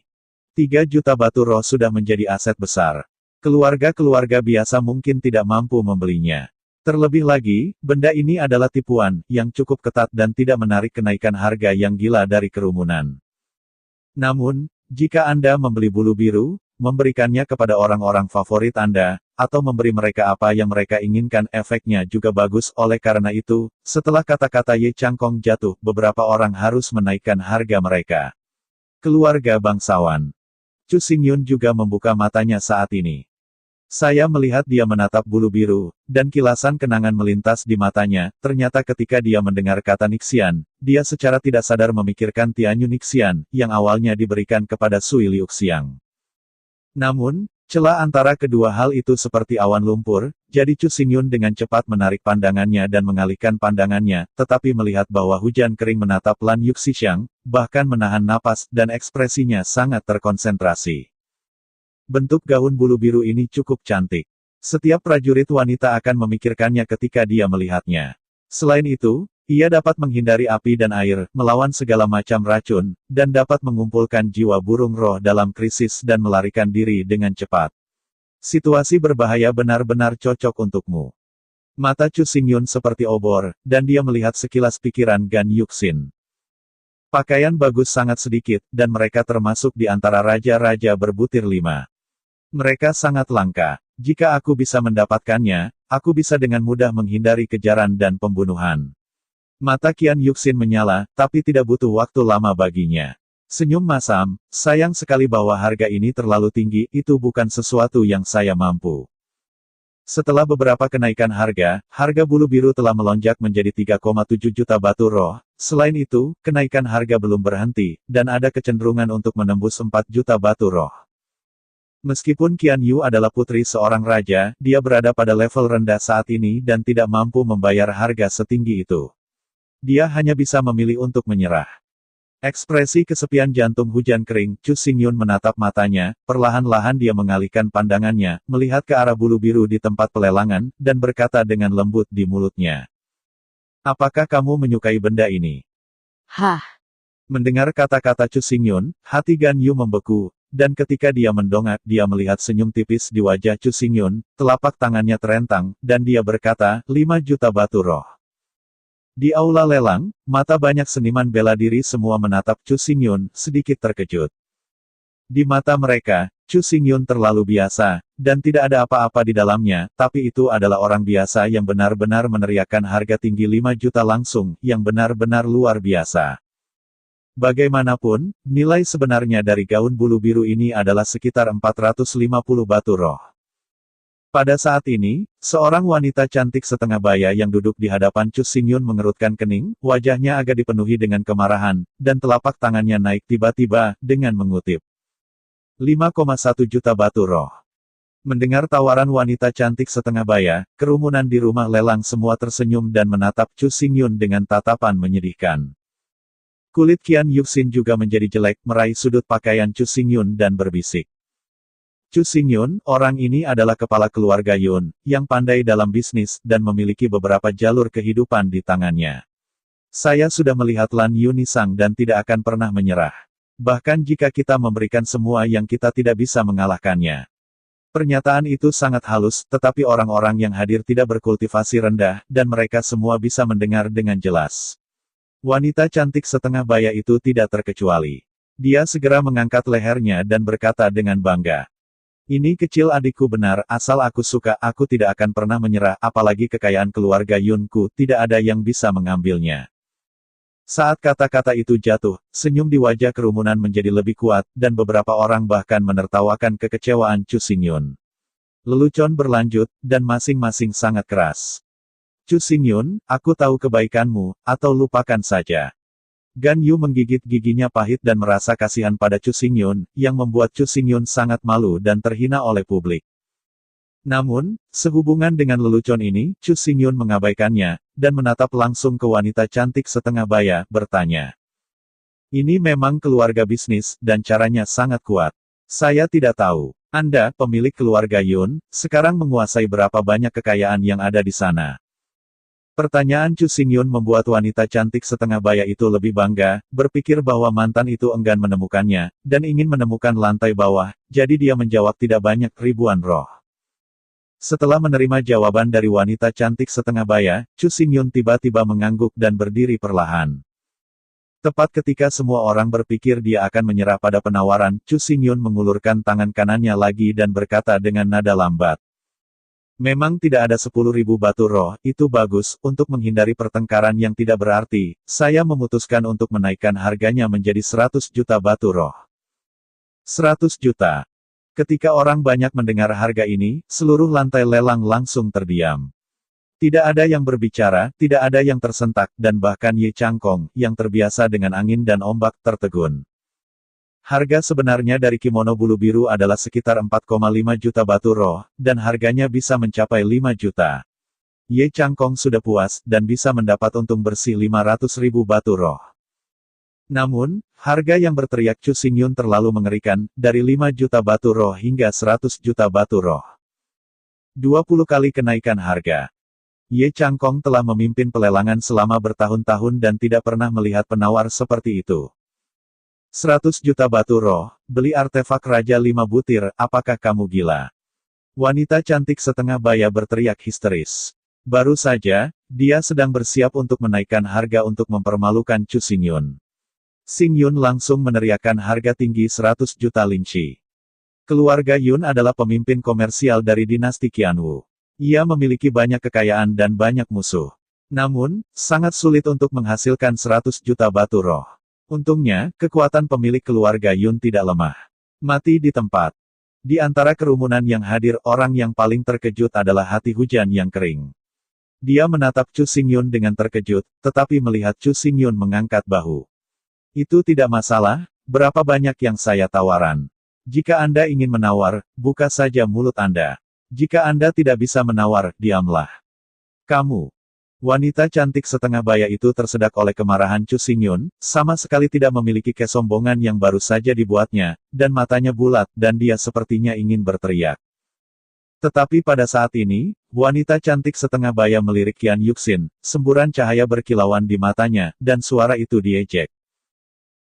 3 juta batu roh sudah menjadi aset besar. Keluarga-keluarga biasa mungkin tidak mampu membelinya. Terlebih lagi, benda ini adalah tipuan, yang cukup ketat dan tidak menarik kenaikan harga yang gila dari kerumunan. Namun, jika Anda membeli bulu biru, memberikannya kepada orang-orang favorit Anda, atau memberi mereka apa yang mereka inginkan, efeknya juga bagus. Oleh karena itu, setelah kata-kata Ye Changkong jatuh, beberapa orang harus menaikkan harga mereka. Keluarga bangsawan. Chu Xingyun juga membuka matanya saat ini. Saya melihat dia menatap bulu biru, dan kilasan kenangan melintas di matanya. Ternyata ketika dia mendengar kata Nixian, dia secara tidak sadar memikirkan Tianyu Nixian, yang awalnya diberikan kepada Sui Liuxiang. Namun, celah antara kedua hal itu seperti awan lumpur, jadi Chu Xingyun dengan cepat menarik pandangannya dan mengalihkan pandangannya, tetapi melihat bahwa hujan kering menatap Lan Yuxiang, bahkan menahan napas, dan ekspresinya sangat terkonsentrasi. Bentuk gaun bulu biru ini cukup cantik. Setiap prajurit wanita akan memikirkannya ketika dia melihatnya. Selain itu, ia dapat menghindari api dan air, melawan segala macam racun, dan dapat mengumpulkan jiwa burung roh dalam krisis dan melarikan diri dengan cepat. Situasi berbahaya benar-benar cocok untukmu. Mata Chu Xingyun seperti obor, dan dia melihat sekilas pikiran Gan Yuxin. Pakaian bagus sangat sedikit, dan mereka termasuk di antara raja-raja berbutir 5. Mereka sangat langka. Jika aku bisa mendapatkannya, aku bisa dengan mudah menghindari kejaran dan pembunuhan. Mata Qian Yuxin menyala, tapi tidak butuh waktu lama baginya. Senyum masam, sayang sekali bahwa harga ini terlalu tinggi, itu bukan sesuatu yang saya mampu. Setelah beberapa kenaikan harga, harga bulu biru telah melonjak menjadi 3,7 juta batu roh. Selain itu, kenaikan harga belum berhenti, dan ada kecenderungan untuk menembus 4 juta batu roh. Meskipun Qian Yu adalah putri seorang raja, dia berada pada level rendah saat ini dan tidak mampu membayar harga setinggi itu. Dia hanya bisa memilih untuk menyerah. Ekspresi kesepian jantung hujan kering, Chu Xingyun menatap matanya, perlahan-lahan dia mengalihkan pandangannya, melihat ke arah bulu biru di tempat pelelangan, dan berkata dengan lembut di mulutnya. Apakah kamu menyukai benda ini? Hah? Mendengar kata-kata Chu Xingyun, hati Gan Yu membeku. Dan ketika dia mendongak, dia melihat senyum tipis di wajah Chu Xingyun, telapak tangannya terentang, dan dia berkata, 5 juta batu roh. Di aula lelang, mata banyak seniman bela diri semua menatap Chu Xingyun, sedikit terkejut. Di mata mereka, Chu Xingyun terlalu biasa, dan tidak ada apa-apa di dalamnya, tapi itu adalah orang biasa yang benar-benar meneriakkan harga tinggi 5 juta langsung, yang benar-benar luar biasa. Bagaimanapun, nilai sebenarnya dari gaun bulu biru ini adalah sekitar 450 batu roh. Pada saat ini, seorang wanita cantik setengah baya yang duduk di hadapan Chu Xingyun mengerutkan kening, wajahnya agak dipenuhi dengan kemarahan, dan telapak tangannya naik tiba-tiba, dengan mengutip 5,1 juta batu roh. Mendengar tawaran wanita cantik setengah baya, kerumunan di rumah lelang semua tersenyum dan menatap Chu Xingyun dengan tatapan menyedihkan. Kulit Qian Yuxin juga menjadi jelek, meraih sudut pakaian Chu Xingyun dan berbisik. Chu Xingyun, orang ini adalah kepala keluarga Yun, yang pandai dalam bisnis, dan memiliki beberapa jalur kehidupan di tangannya. Saya sudah melihat Lan Yunisang dan tidak akan pernah menyerah. Bahkan jika kita memberikan semua yang kita tidak bisa mengalahkannya. Pernyataan itu sangat halus, tetapi orang-orang yang hadir tidak berkultivasi rendah, dan mereka semua bisa mendengar dengan jelas. Wanita cantik setengah baya itu tidak terkecuali. Dia segera mengangkat lehernya dan berkata dengan bangga. Ini kecil adikku benar, asal aku suka, aku tidak akan pernah menyerah, apalagi kekayaan keluarga Yunku, tidak ada yang bisa mengambilnya. Saat kata-kata itu jatuh, senyum di wajah kerumunan menjadi lebih kuat, dan beberapa orang bahkan menertawakan kekecewaan Chu Xingyun. Lelucon berlanjut, dan masing-masing sangat keras. Chu Xingyun, aku tahu kebaikanmu, atau lupakan saja. Gan Yu menggigit giginya pahit dan merasa kasihan pada Chu Xingyun, yang membuat Chu Xingyun sangat malu dan terhina oleh publik. Namun, sehubungan dengan lelucon ini, Chu Xingyun mengabaikannya, dan menatap langsung ke wanita cantik setengah baya, bertanya. Ini memang keluarga bisnis, dan caranya sangat kuat. Saya tidak tahu. Anda, pemilik keluarga Yun, sekarang menguasai berapa banyak kekayaan yang ada di sana. Pertanyaan Chu Xingyun membuat wanita cantik setengah baya itu lebih bangga, berpikir bahwa mantan itu enggan menemukannya, dan ingin menemukan lantai bawah, jadi dia menjawab tidak banyak, ribuan roh. Setelah menerima jawaban dari wanita cantik setengah baya, Chu Xingyun tiba-tiba mengangguk dan berdiri perlahan. Tepat ketika semua orang berpikir dia akan menyerah pada penawaran, Chu Xingyun mengulurkan tangan kanannya lagi dan berkata dengan nada lambat. Memang tidak ada 10.000 batu roh, itu bagus, untuk menghindari pertengkaran yang tidak berarti, saya memutuskan untuk menaikkan harganya menjadi 100 juta batu roh. 100 juta. Ketika orang banyak mendengar harga ini, seluruh lantai lelang langsung terdiam. Tidak ada yang berbicara, tidak ada yang tersentak, dan bahkan Ye Changkong, yang terbiasa dengan angin dan ombak, tertegun. Harga sebenarnya dari kimono bulu biru adalah sekitar 4,5 juta batu roh, dan harganya bisa mencapai 5 juta. Ye Changkong sudah puas, dan bisa mendapat untung bersih 500.000 batu roh. Namun, harga yang berteriak Chu Xingyun terlalu mengerikan, dari 5 juta batu roh hingga 100 juta batu roh. 20 kali kenaikan harga. Ye Changkong telah memimpin pelelangan selama bertahun-tahun dan tidak pernah melihat penawar seperti itu. 100 juta batu roh, beli artefak raja 5 butir, apakah kamu gila? Wanita cantik setengah baya berteriak histeris. Baru saja, dia sedang bersiap untuk menaikkan harga untuk mempermalukan Chu Xingyun. Xingyun langsung meneriakkan harga tinggi 100 juta linci. Keluarga Yun adalah pemimpin komersial dari dinasti Qianwu. Ia memiliki banyak kekayaan dan banyak musuh. Namun, sangat sulit untuk menghasilkan 100 juta batu roh. Untungnya, kekuatan pemilik keluarga Yun tidak lemah. Mati di tempat. Di antara kerumunan yang hadir, orang yang paling terkejut adalah hati hujan yang kering. Dia menatap Chu Xingyun dengan terkejut, tetapi melihat Chu Xingyun mengangkat bahu. Itu tidak masalah, berapa banyak yang saya tawaran. Jika Anda ingin menawar, buka saja mulut Anda. Jika Anda tidak bisa menawar, diamlah. Kamu. Wanita cantik setengah baya itu tersedak oleh kemarahan Chu Xingyun, sama sekali tidak memiliki kesombongan yang baru saja dibuatnya, dan matanya bulat, dan dia sepertinya ingin berteriak. Tetapi pada saat ini, wanita cantik setengah baya melirik Qian Yuxin, semburan cahaya berkilauan di matanya, dan suara itu diejek.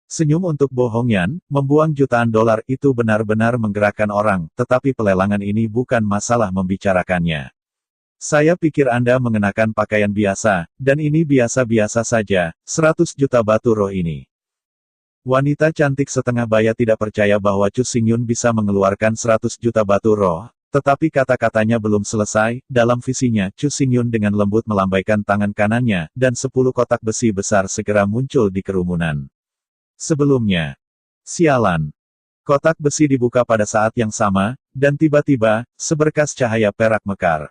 Senyum untuk bohongan, membuang jutaan dolar itu benar-benar menggerakkan orang, tetapi pelelangan ini bukan masalah membicarakannya. Saya pikir Anda mengenakan pakaian biasa, dan ini biasa-biasa saja, 100 juta batu roh ini. Wanita cantik setengah baya tidak percaya bahwa Chu Xingyun bisa mengeluarkan 100 juta batu roh, tetapi kata-katanya belum selesai, dalam visinya Chu Xingyun dengan lembut melambaikan tangan kanannya, dan 10 kotak besi besar segera muncul di kerumunan. Sebelumnya, sialan. Kotak besi dibuka pada saat yang sama, dan tiba-tiba, seberkas cahaya perak mekar.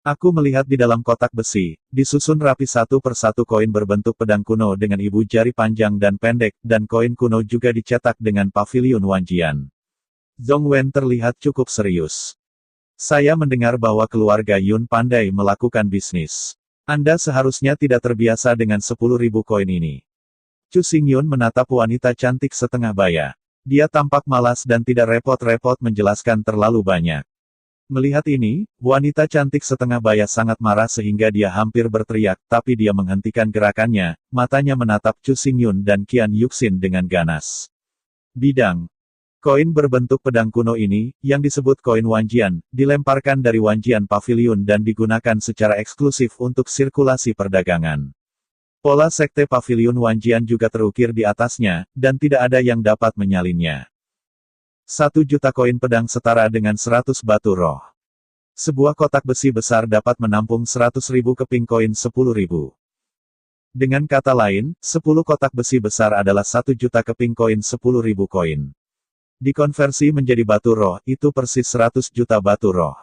Aku melihat di dalam kotak besi, disusun rapi satu persatu koin berbentuk pedang kuno dengan ibu jari panjang dan pendek, dan koin kuno juga dicetak dengan pavilion Wanjian. Zhong Wen terlihat cukup serius. Saya mendengar bahwa keluarga Yun pandai melakukan bisnis. Anda seharusnya tidak terbiasa dengan 10.000 koin ini. Chu Xingyun menatap wanita cantik setengah baya. Dia tampak malas dan tidak repot-repot menjelaskan terlalu banyak. Melihat ini, wanita cantik setengah baya sangat marah sehingga dia hampir berteriak, tapi dia menghentikan gerakannya, matanya menatap Chu Xingyun dan Qian Yuxin dengan ganas. Bidang. Koin berbentuk pedang kuno ini, yang disebut koin Wanjian, dilemparkan dari Wanjian Pavilion dan digunakan secara eksklusif untuk sirkulasi perdagangan. Pola sekte Pavilion Wanjian juga terukir di atasnya, dan tidak ada yang dapat menyalinnya. 1 juta koin pedang setara dengan 100 batu roh. Sebuah kotak besi besar dapat menampung 100.000 keping koin 10.000. Dengan kata lain, 10 kotak besi besar adalah 1 juta keping koin 10.000 koin. Dikonversi menjadi batu roh, itu persis 100 juta batu roh.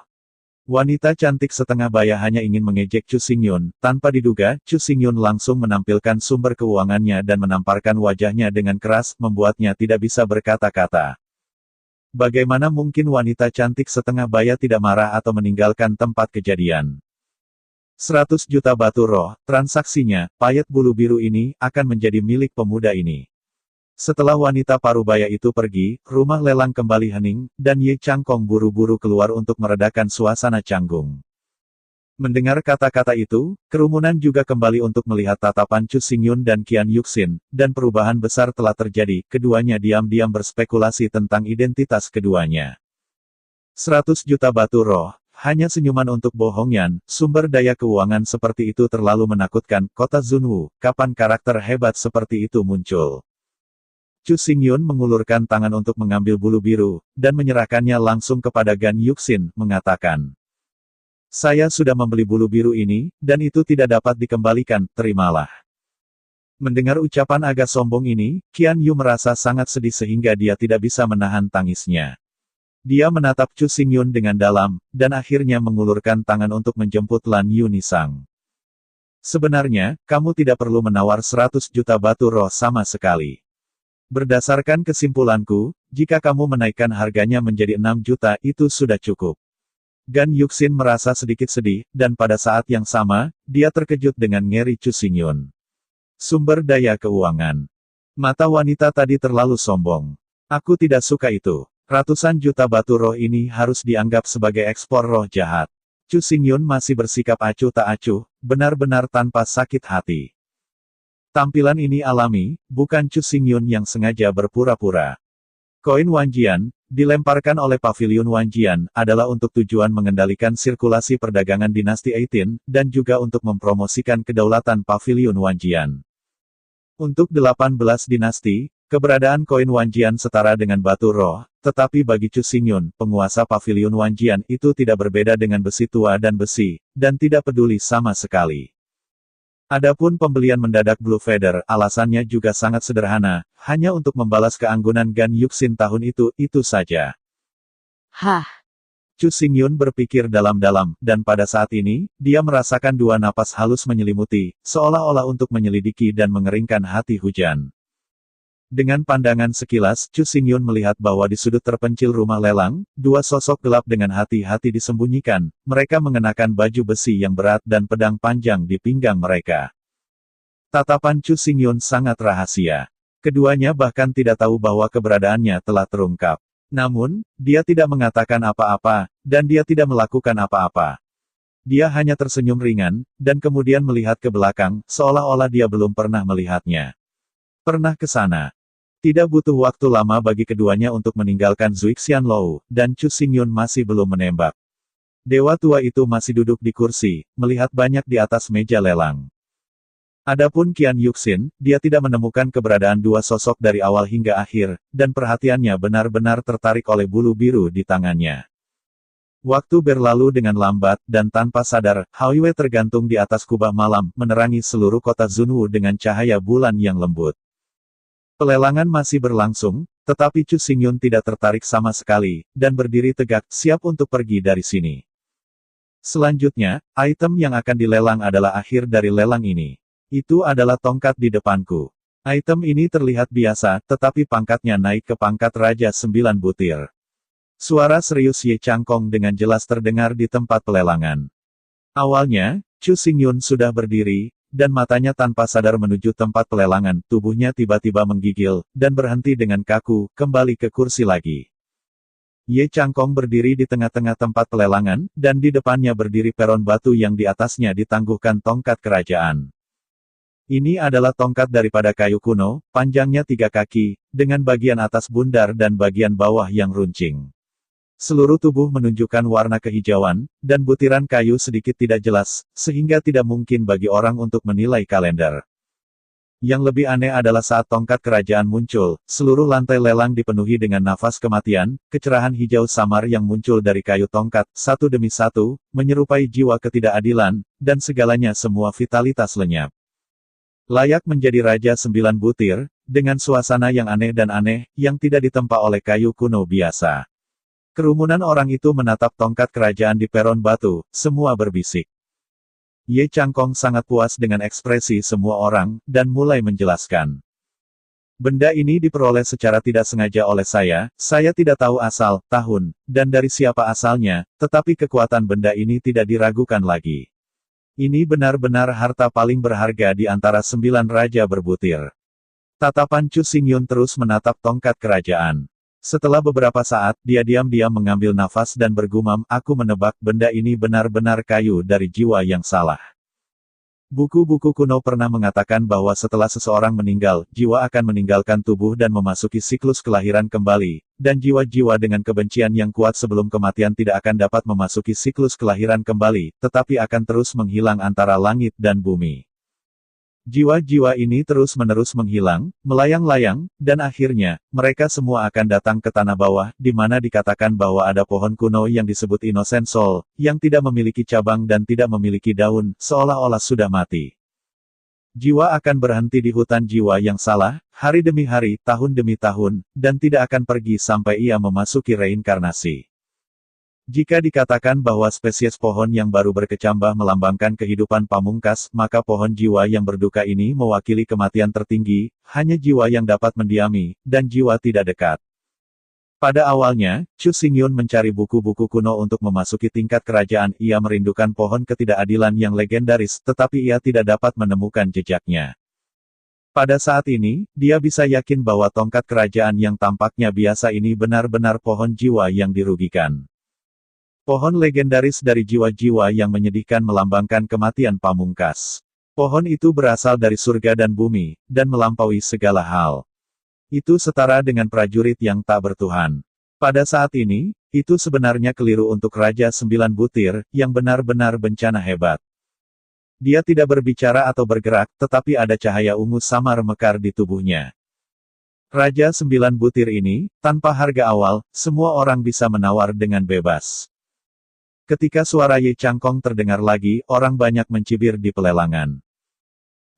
Wanita cantik setengah baya hanya ingin mengejek Chu Xingyun, tanpa diduga, Chu Xingyun langsung menampilkan sumber keuangannya dan menamparkan wajahnya dengan keras, membuatnya tidak bisa berkata-kata. Bagaimana mungkin wanita cantik setengah baya tidak marah atau meninggalkan tempat kejadian? 100 juta batu roh, transaksinya, payet bulu biru ini, akan menjadi milik pemuda ini. Setelah wanita parubaya itu pergi, rumah lelang kembali hening, dan Ye Changkong buru-buru keluar untuk meredakan suasana canggung. Mendengar kata-kata itu, kerumunan juga kembali untuk melihat tatapan Chu Xingyun dan Qian Yuxin, dan perubahan besar telah terjadi, keduanya diam-diam berspekulasi tentang identitas keduanya. 100 juta batu roh, hanya senyuman untuk bohongan, sumber daya keuangan seperti itu terlalu menakutkan, kota Zunwu, kapan karakter hebat seperti itu muncul? Chu Xingyun mengulurkan tangan untuk mengambil bulu biru, dan menyerahkannya langsung kepada Gan Yuxin, mengatakan. Saya sudah membeli bulu biru ini, dan itu tidak dapat dikembalikan, terimalah. Mendengar ucapan agak sombong ini, Qian Yu merasa sangat sedih sehingga dia tidak bisa menahan tangisnya. Dia menatap Chu Xingyun dengan dalam, dan akhirnya mengulurkan tangan untuk menjemput Lan Yu Nisang. Sebenarnya, kamu tidak perlu menawar 100 juta batu roh sama sekali. Berdasarkan kesimpulanku, jika kamu menaikkan harganya menjadi 6 juta, itu sudah cukup. Gan Yuxin merasa sedikit sedih, dan pada saat yang sama, dia terkejut dengan ngeri Chu Xingyun. Sumber daya keuangan. Mata wanita tadi terlalu sombong. Aku tidak suka itu. Ratusan juta batu roh ini harus dianggap sebagai ekspor roh jahat. Chu Xingyun masih bersikap acuh tak acuh, benar-benar tanpa sakit hati. Tampilan ini alami, bukan Chu Xingyun yang sengaja berpura-pura. Koin Wanjian, dilemparkan oleh Pavilion Wanjian, adalah untuk tujuan mengendalikan sirkulasi perdagangan dinasti 18, dan juga untuk mempromosikan kedaulatan Pavilion Wanjian. Untuk 18 dinasti, keberadaan koin Wanjian setara dengan batu roh, tetapi bagi Chu Xingyun, penguasa Pavilion Wanjian itu tidak berbeda dengan besi tua dan besi, dan tidak peduli sama sekali. Adapun pembelian mendadak Blue Feather, alasannya juga sangat sederhana, hanya untuk membalas keanggunan Gan Yuxin tahun itu saja. Hah, Chu Xingyun berpikir dalam-dalam, dan pada saat ini, dia merasakan dua napas halus menyelimuti, seolah-olah untuk menyelidiki dan mengeringkan hati hujan. Dengan pandangan sekilas, Chu Xingyun melihat bahwa di sudut terpencil rumah lelang, dua sosok gelap dengan hati-hati disembunyikan, mereka mengenakan baju besi yang berat dan pedang panjang di pinggang mereka. Tatapan Chu Xingyun sangat rahasia. Keduanya bahkan tidak tahu bahwa keberadaannya telah terungkap. Namun, dia tidak mengatakan apa-apa, dan dia tidak melakukan apa-apa. Dia hanya tersenyum ringan, dan kemudian melihat ke belakang, seolah-olah dia belum pernah melihatnya. Pernah ke sana. Tidak butuh waktu lama bagi keduanya untuk meninggalkan Zuixianlou, dan Chu Xingyun masih belum menembak. Dewa tua itu masih duduk di kursi, melihat banyak di atas meja lelang. Adapun Qian Yuxin, dia tidak menemukan keberadaan dua sosok dari awal hingga akhir, dan perhatiannya benar-benar tertarik oleh bulu biru di tangannya. Waktu berlalu dengan lambat, dan tanpa sadar, Hao Yue tergantung di atas kubah malam, menerangi seluruh kota Zunwu dengan cahaya bulan yang lembut. Pelelangan masih berlangsung, tetapi Chu Xingyun tidak tertarik sama sekali, dan berdiri tegak, siap untuk pergi dari sini. Selanjutnya, item yang akan dilelang adalah akhir dari lelang ini. Itu adalah tongkat di depanku. Item ini terlihat biasa, tetapi pangkatnya naik ke pangkat Raja 9 Butir. Suara serius Ye Changkong dengan jelas terdengar di tempat pelelangan. Awalnya, Chu Xingyun sudah berdiri, dan matanya tanpa sadar menuju tempat pelelangan, tubuhnya tiba-tiba menggigil, dan berhenti dengan kaku, kembali ke kursi lagi. Ye Changkong berdiri di tengah-tengah tempat pelelangan, dan di depannya berdiri peron batu yang di atasnya ditangguhkan tongkat kerajaan. Ini adalah tongkat daripada kayu kuno, panjangnya 3 kaki, dengan bagian atas bundar dan bagian bawah yang runcing. Seluruh tubuh menunjukkan warna kehijauan, dan butiran kayu sedikit tidak jelas, sehingga tidak mungkin bagi orang untuk menilai kalender. Yang lebih aneh adalah saat tongkat kerajaan muncul, seluruh lantai lelang dipenuhi dengan nafas kematian, kecerahan hijau samar yang muncul dari kayu tongkat, satu demi satu, menyerupai jiwa ketidakadilan, dan segalanya semua vitalitas lenyap. Layak menjadi Raja 9 Butir, dengan suasana yang aneh dan aneh, yang tidak ditempa oleh kayu kuno biasa. Kerumunan orang itu menatap tongkat kerajaan di peron batu, semua berbisik. Ye Changkong sangat puas dengan ekspresi semua orang, dan mulai menjelaskan. Benda ini diperoleh secara tidak sengaja oleh saya tidak tahu asal, tahun, dan dari siapa asalnya, tetapi kekuatan benda ini tidak diragukan lagi. Ini benar-benar harta paling berharga di antara 9 raja berbutir. Tatapan Chu Xingyun terus menatap tongkat kerajaan. Setelah beberapa saat, dia diam-diam mengambil nafas dan bergumam, aku menebak benda ini benar-benar kayu dari jiwa yang salah. Buku-buku kuno pernah mengatakan bahwa setelah seseorang meninggal, jiwa akan meninggalkan tubuh dan memasuki siklus kelahiran kembali, dan jiwa-jiwa dengan kebencian yang kuat sebelum kematian tidak akan dapat memasuki siklus kelahiran kembali, tetapi akan terus menghilang antara langit dan bumi. Jiwa-jiwa ini terus-menerus menghilang, melayang-layang, dan akhirnya, mereka semua akan datang ke tanah bawah, di mana dikatakan bahwa ada pohon kuno yang disebut Innocent Soul, yang tidak memiliki cabang dan tidak memiliki daun, seolah-olah sudah mati. Jiwa akan berhenti di hutan jiwa yang salah, hari demi hari, tahun demi tahun, dan tidak akan pergi sampai ia memasuki reinkarnasi. Jika dikatakan bahwa spesies pohon yang baru berkecambah melambangkan kehidupan pamungkas, maka pohon jiwa yang berduka ini mewakili kematian tertinggi, hanya jiwa yang dapat mendiami, dan jiwa tidak dekat. Pada awalnya, Chu Xingyun mencari buku-buku kuno untuk memasuki tingkat kerajaan, ia merindukan pohon ketidakadilan yang legendaris, tetapi ia tidak dapat menemukan jejaknya. Pada saat ini, dia bisa yakin bahwa tongkat kerajaan yang tampaknya biasa ini benar-benar pohon jiwa yang dirugikan. Pohon legendaris dari jiwa-jiwa yang menyedihkan melambangkan kematian pamungkas. Pohon itu berasal dari surga dan bumi, dan melampaui segala hal. Itu setara dengan prajurit yang tak bertuhan. Pada saat ini, itu sebenarnya keliru untuk Raja 9 Butir, yang benar-benar bencana hebat. Dia tidak berbicara atau bergerak, tetapi ada cahaya ungu samar mekar di tubuhnya. Raja 9 Butir ini, tanpa harga awal, semua orang bisa menawar dengan bebas. Ketika suara Ye Changkong terdengar lagi, orang banyak mencibir di pelelangan.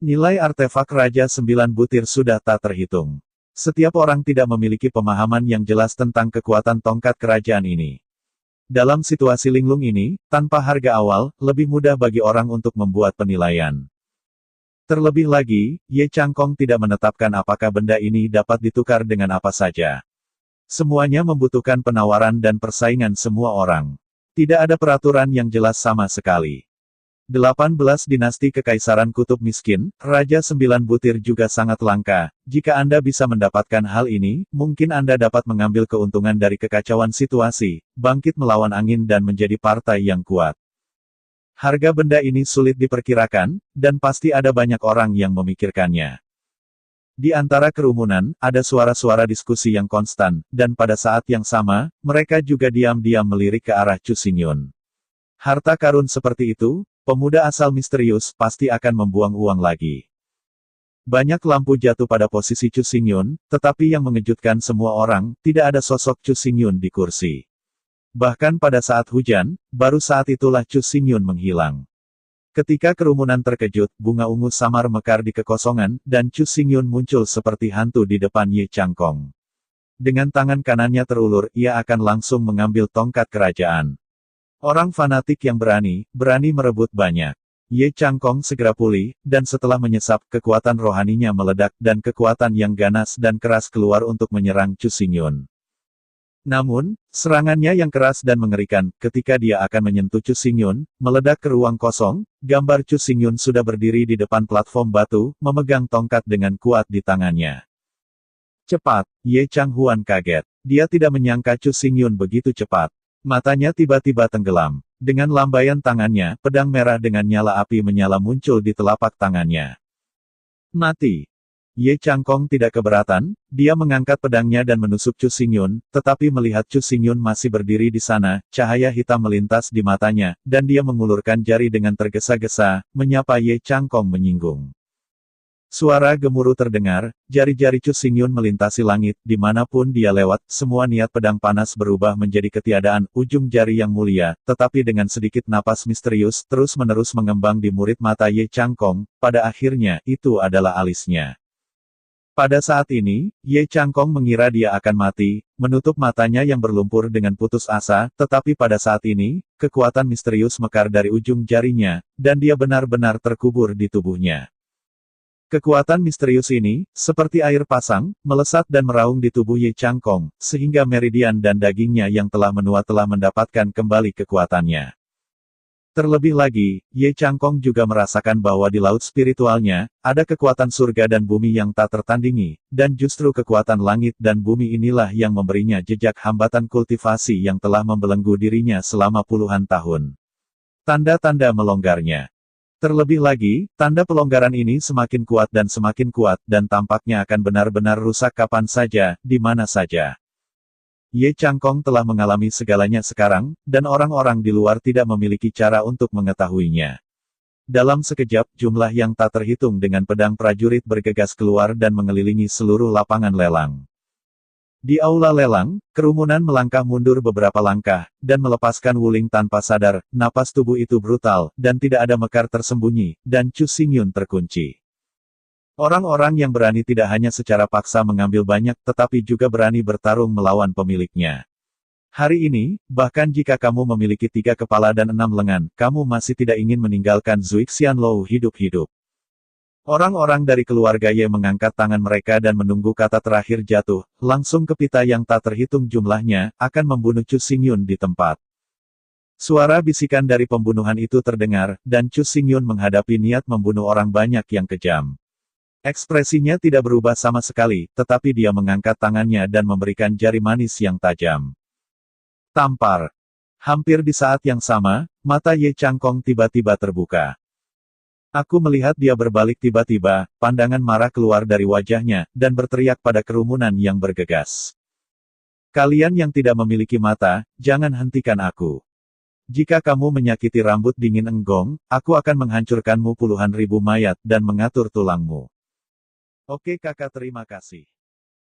Nilai artefak Raja 9 Butir sudah tak terhitung. Setiap orang tidak memiliki pemahaman yang jelas tentang kekuatan tongkat kerajaan ini. Dalam situasi linglung ini, tanpa harga awal, lebih mudah bagi orang untuk membuat penilaian. Terlebih lagi, Ye Changkong tidak menetapkan apakah benda ini dapat ditukar dengan apa saja. Semuanya membutuhkan penawaran dan persaingan semua orang. Tidak ada peraturan yang jelas sama sekali. 18 dinasti Kekaisaran Kutub Miskin, Raja 9 Butir juga sangat langka. Jika Anda bisa mendapatkan hal ini, mungkin Anda dapat mengambil keuntungan dari kekacauan situasi, bangkit melawan angin dan menjadi partai yang kuat. Harga benda ini sulit diperkirakan, dan pasti ada banyak orang yang memikirkannya. Di antara kerumunan, ada suara-suara diskusi yang konstan, dan pada saat yang sama, mereka juga diam-diam melirik ke arah Chu Xingyun. Harta karun seperti itu, pemuda asal misterius pasti akan membuang uang lagi. Banyak lampu jatuh pada posisi Chu Xingyun, tetapi yang mengejutkan semua orang, tidak ada sosok Chu Xingyun di kursi. Bahkan pada saat hujan, baru saat itulah Chu Xingyun menghilang. Ketika kerumunan terkejut, bunga ungu samar mekar di kekosongan, dan Chu Xingyun muncul seperti hantu di depan Ye Changkong. Dengan tangan kanannya terulur, ia akan langsung mengambil tongkat kerajaan. Orang fanatik yang berani merebut banyak. Ye Changkong segera pulih, dan setelah menyesap, kekuatan rohaninya meledak, dan kekuatan yang ganas dan keras keluar untuk menyerang Chu Xingyun. Namun, serangannya yang keras dan mengerikan, ketika dia akan menyentuh Chu Xingyun, meledak ke ruang kosong, gambar Chu Xingyun sudah berdiri di depan platform batu, memegang tongkat dengan kuat di tangannya. Cepat, Ye Changhuan kaget. Dia tidak menyangka Chu Xingyun begitu cepat. Matanya tiba-tiba tenggelam. Dengan lambaian tangannya, pedang merah dengan nyala api menyala muncul di telapak tangannya. Mati. Ye Changkong tidak keberatan, dia mengangkat pedangnya dan menusuk Chu Xingyun, tetapi melihat Chu Xingyun masih berdiri di sana, cahaya hitam melintas di matanya, dan dia mengulurkan jari dengan tergesa-gesa, menyapa Ye Changkong menyinggung. Suara gemuruh terdengar, jari-jari Chu Xingyun melintasi langit, dimanapun dia lewat, semua niat pedang panas berubah menjadi ketiadaan, ujung jari yang mulia, tetapi dengan sedikit napas misterius, terus-menerus mengembang di murid mata Ye Changkong, pada akhirnya, itu adalah alisnya. Pada saat ini, Ye Changkong mengira dia akan mati, menutup matanya yang berlumpur dengan putus asa, tetapi pada saat ini, kekuatan misterius mekar dari ujung jarinya, dan dia benar-benar terkubur di tubuhnya. Kekuatan misterius ini, seperti air pasang, melesat dan meraung di tubuh Ye Changkong, sehingga meridian dan dagingnya yang telah menua telah mendapatkan kembali kekuatannya. Terlebih lagi, Ye Changkong juga merasakan bahwa di laut spiritualnya, ada kekuatan surga dan bumi yang tak tertandingi, dan justru kekuatan langit dan bumi inilah yang memberinya jejak hambatan kultivasi yang telah membelenggu dirinya selama puluhan tahun. Tanda-tanda melonggarnya. Terlebih lagi, tanda pelonggaran ini semakin kuat, dan tampaknya akan benar-benar rusak kapan saja, di mana saja. Ye Changkong telah mengalami segalanya sekarang, dan orang-orang di luar tidak memiliki cara untuk mengetahuinya. Dalam sekejap, jumlah yang tak terhitung dengan pedang prajurit bergegas keluar dan mengelilingi seluruh lapangan lelang. Di aula lelang, kerumunan melangkah mundur beberapa langkah, dan melepaskan Wuling tanpa sadar, napas tubuh itu brutal, dan tidak ada mekar tersembunyi, dan Chu Xingyun terkunci. Orang-orang yang berani tidak hanya secara paksa mengambil banyak, tetapi juga berani bertarung melawan pemiliknya. Hari ini, bahkan jika kamu memiliki 3 kepala dan 6 lengan, kamu masih tidak ingin meninggalkan Zhuge Xianlou hidup-hidup. Orang-orang dari keluarga Ye mengangkat tangan mereka dan menunggu kata terakhir jatuh, langsung ke pita yang tak terhitung jumlahnya, akan membunuh Chu Xingyun di tempat. Suara bisikan dari pembunuhan itu terdengar, dan Chu Xingyun menghadapi niat membunuh orang banyak yang kejam. Ekspresinya tidak berubah sama sekali, tetapi dia mengangkat tangannya dan memberikan jari manis yang tajam. Tampar. Hampir di saat yang sama, mata Ye Changkong tiba-tiba terbuka. Aku melihat dia berbalik tiba-tiba, pandangan marah keluar dari wajahnya, dan berteriak pada kerumunan yang bergegas. Kalian yang tidak memiliki mata, jangan hentikan aku. Jika kamu menyakiti rambut dingin Enggong, aku akan menghancurkanmu puluhan ribu mayat dan mengatur tulangmu. Oke kakak, terima kasih.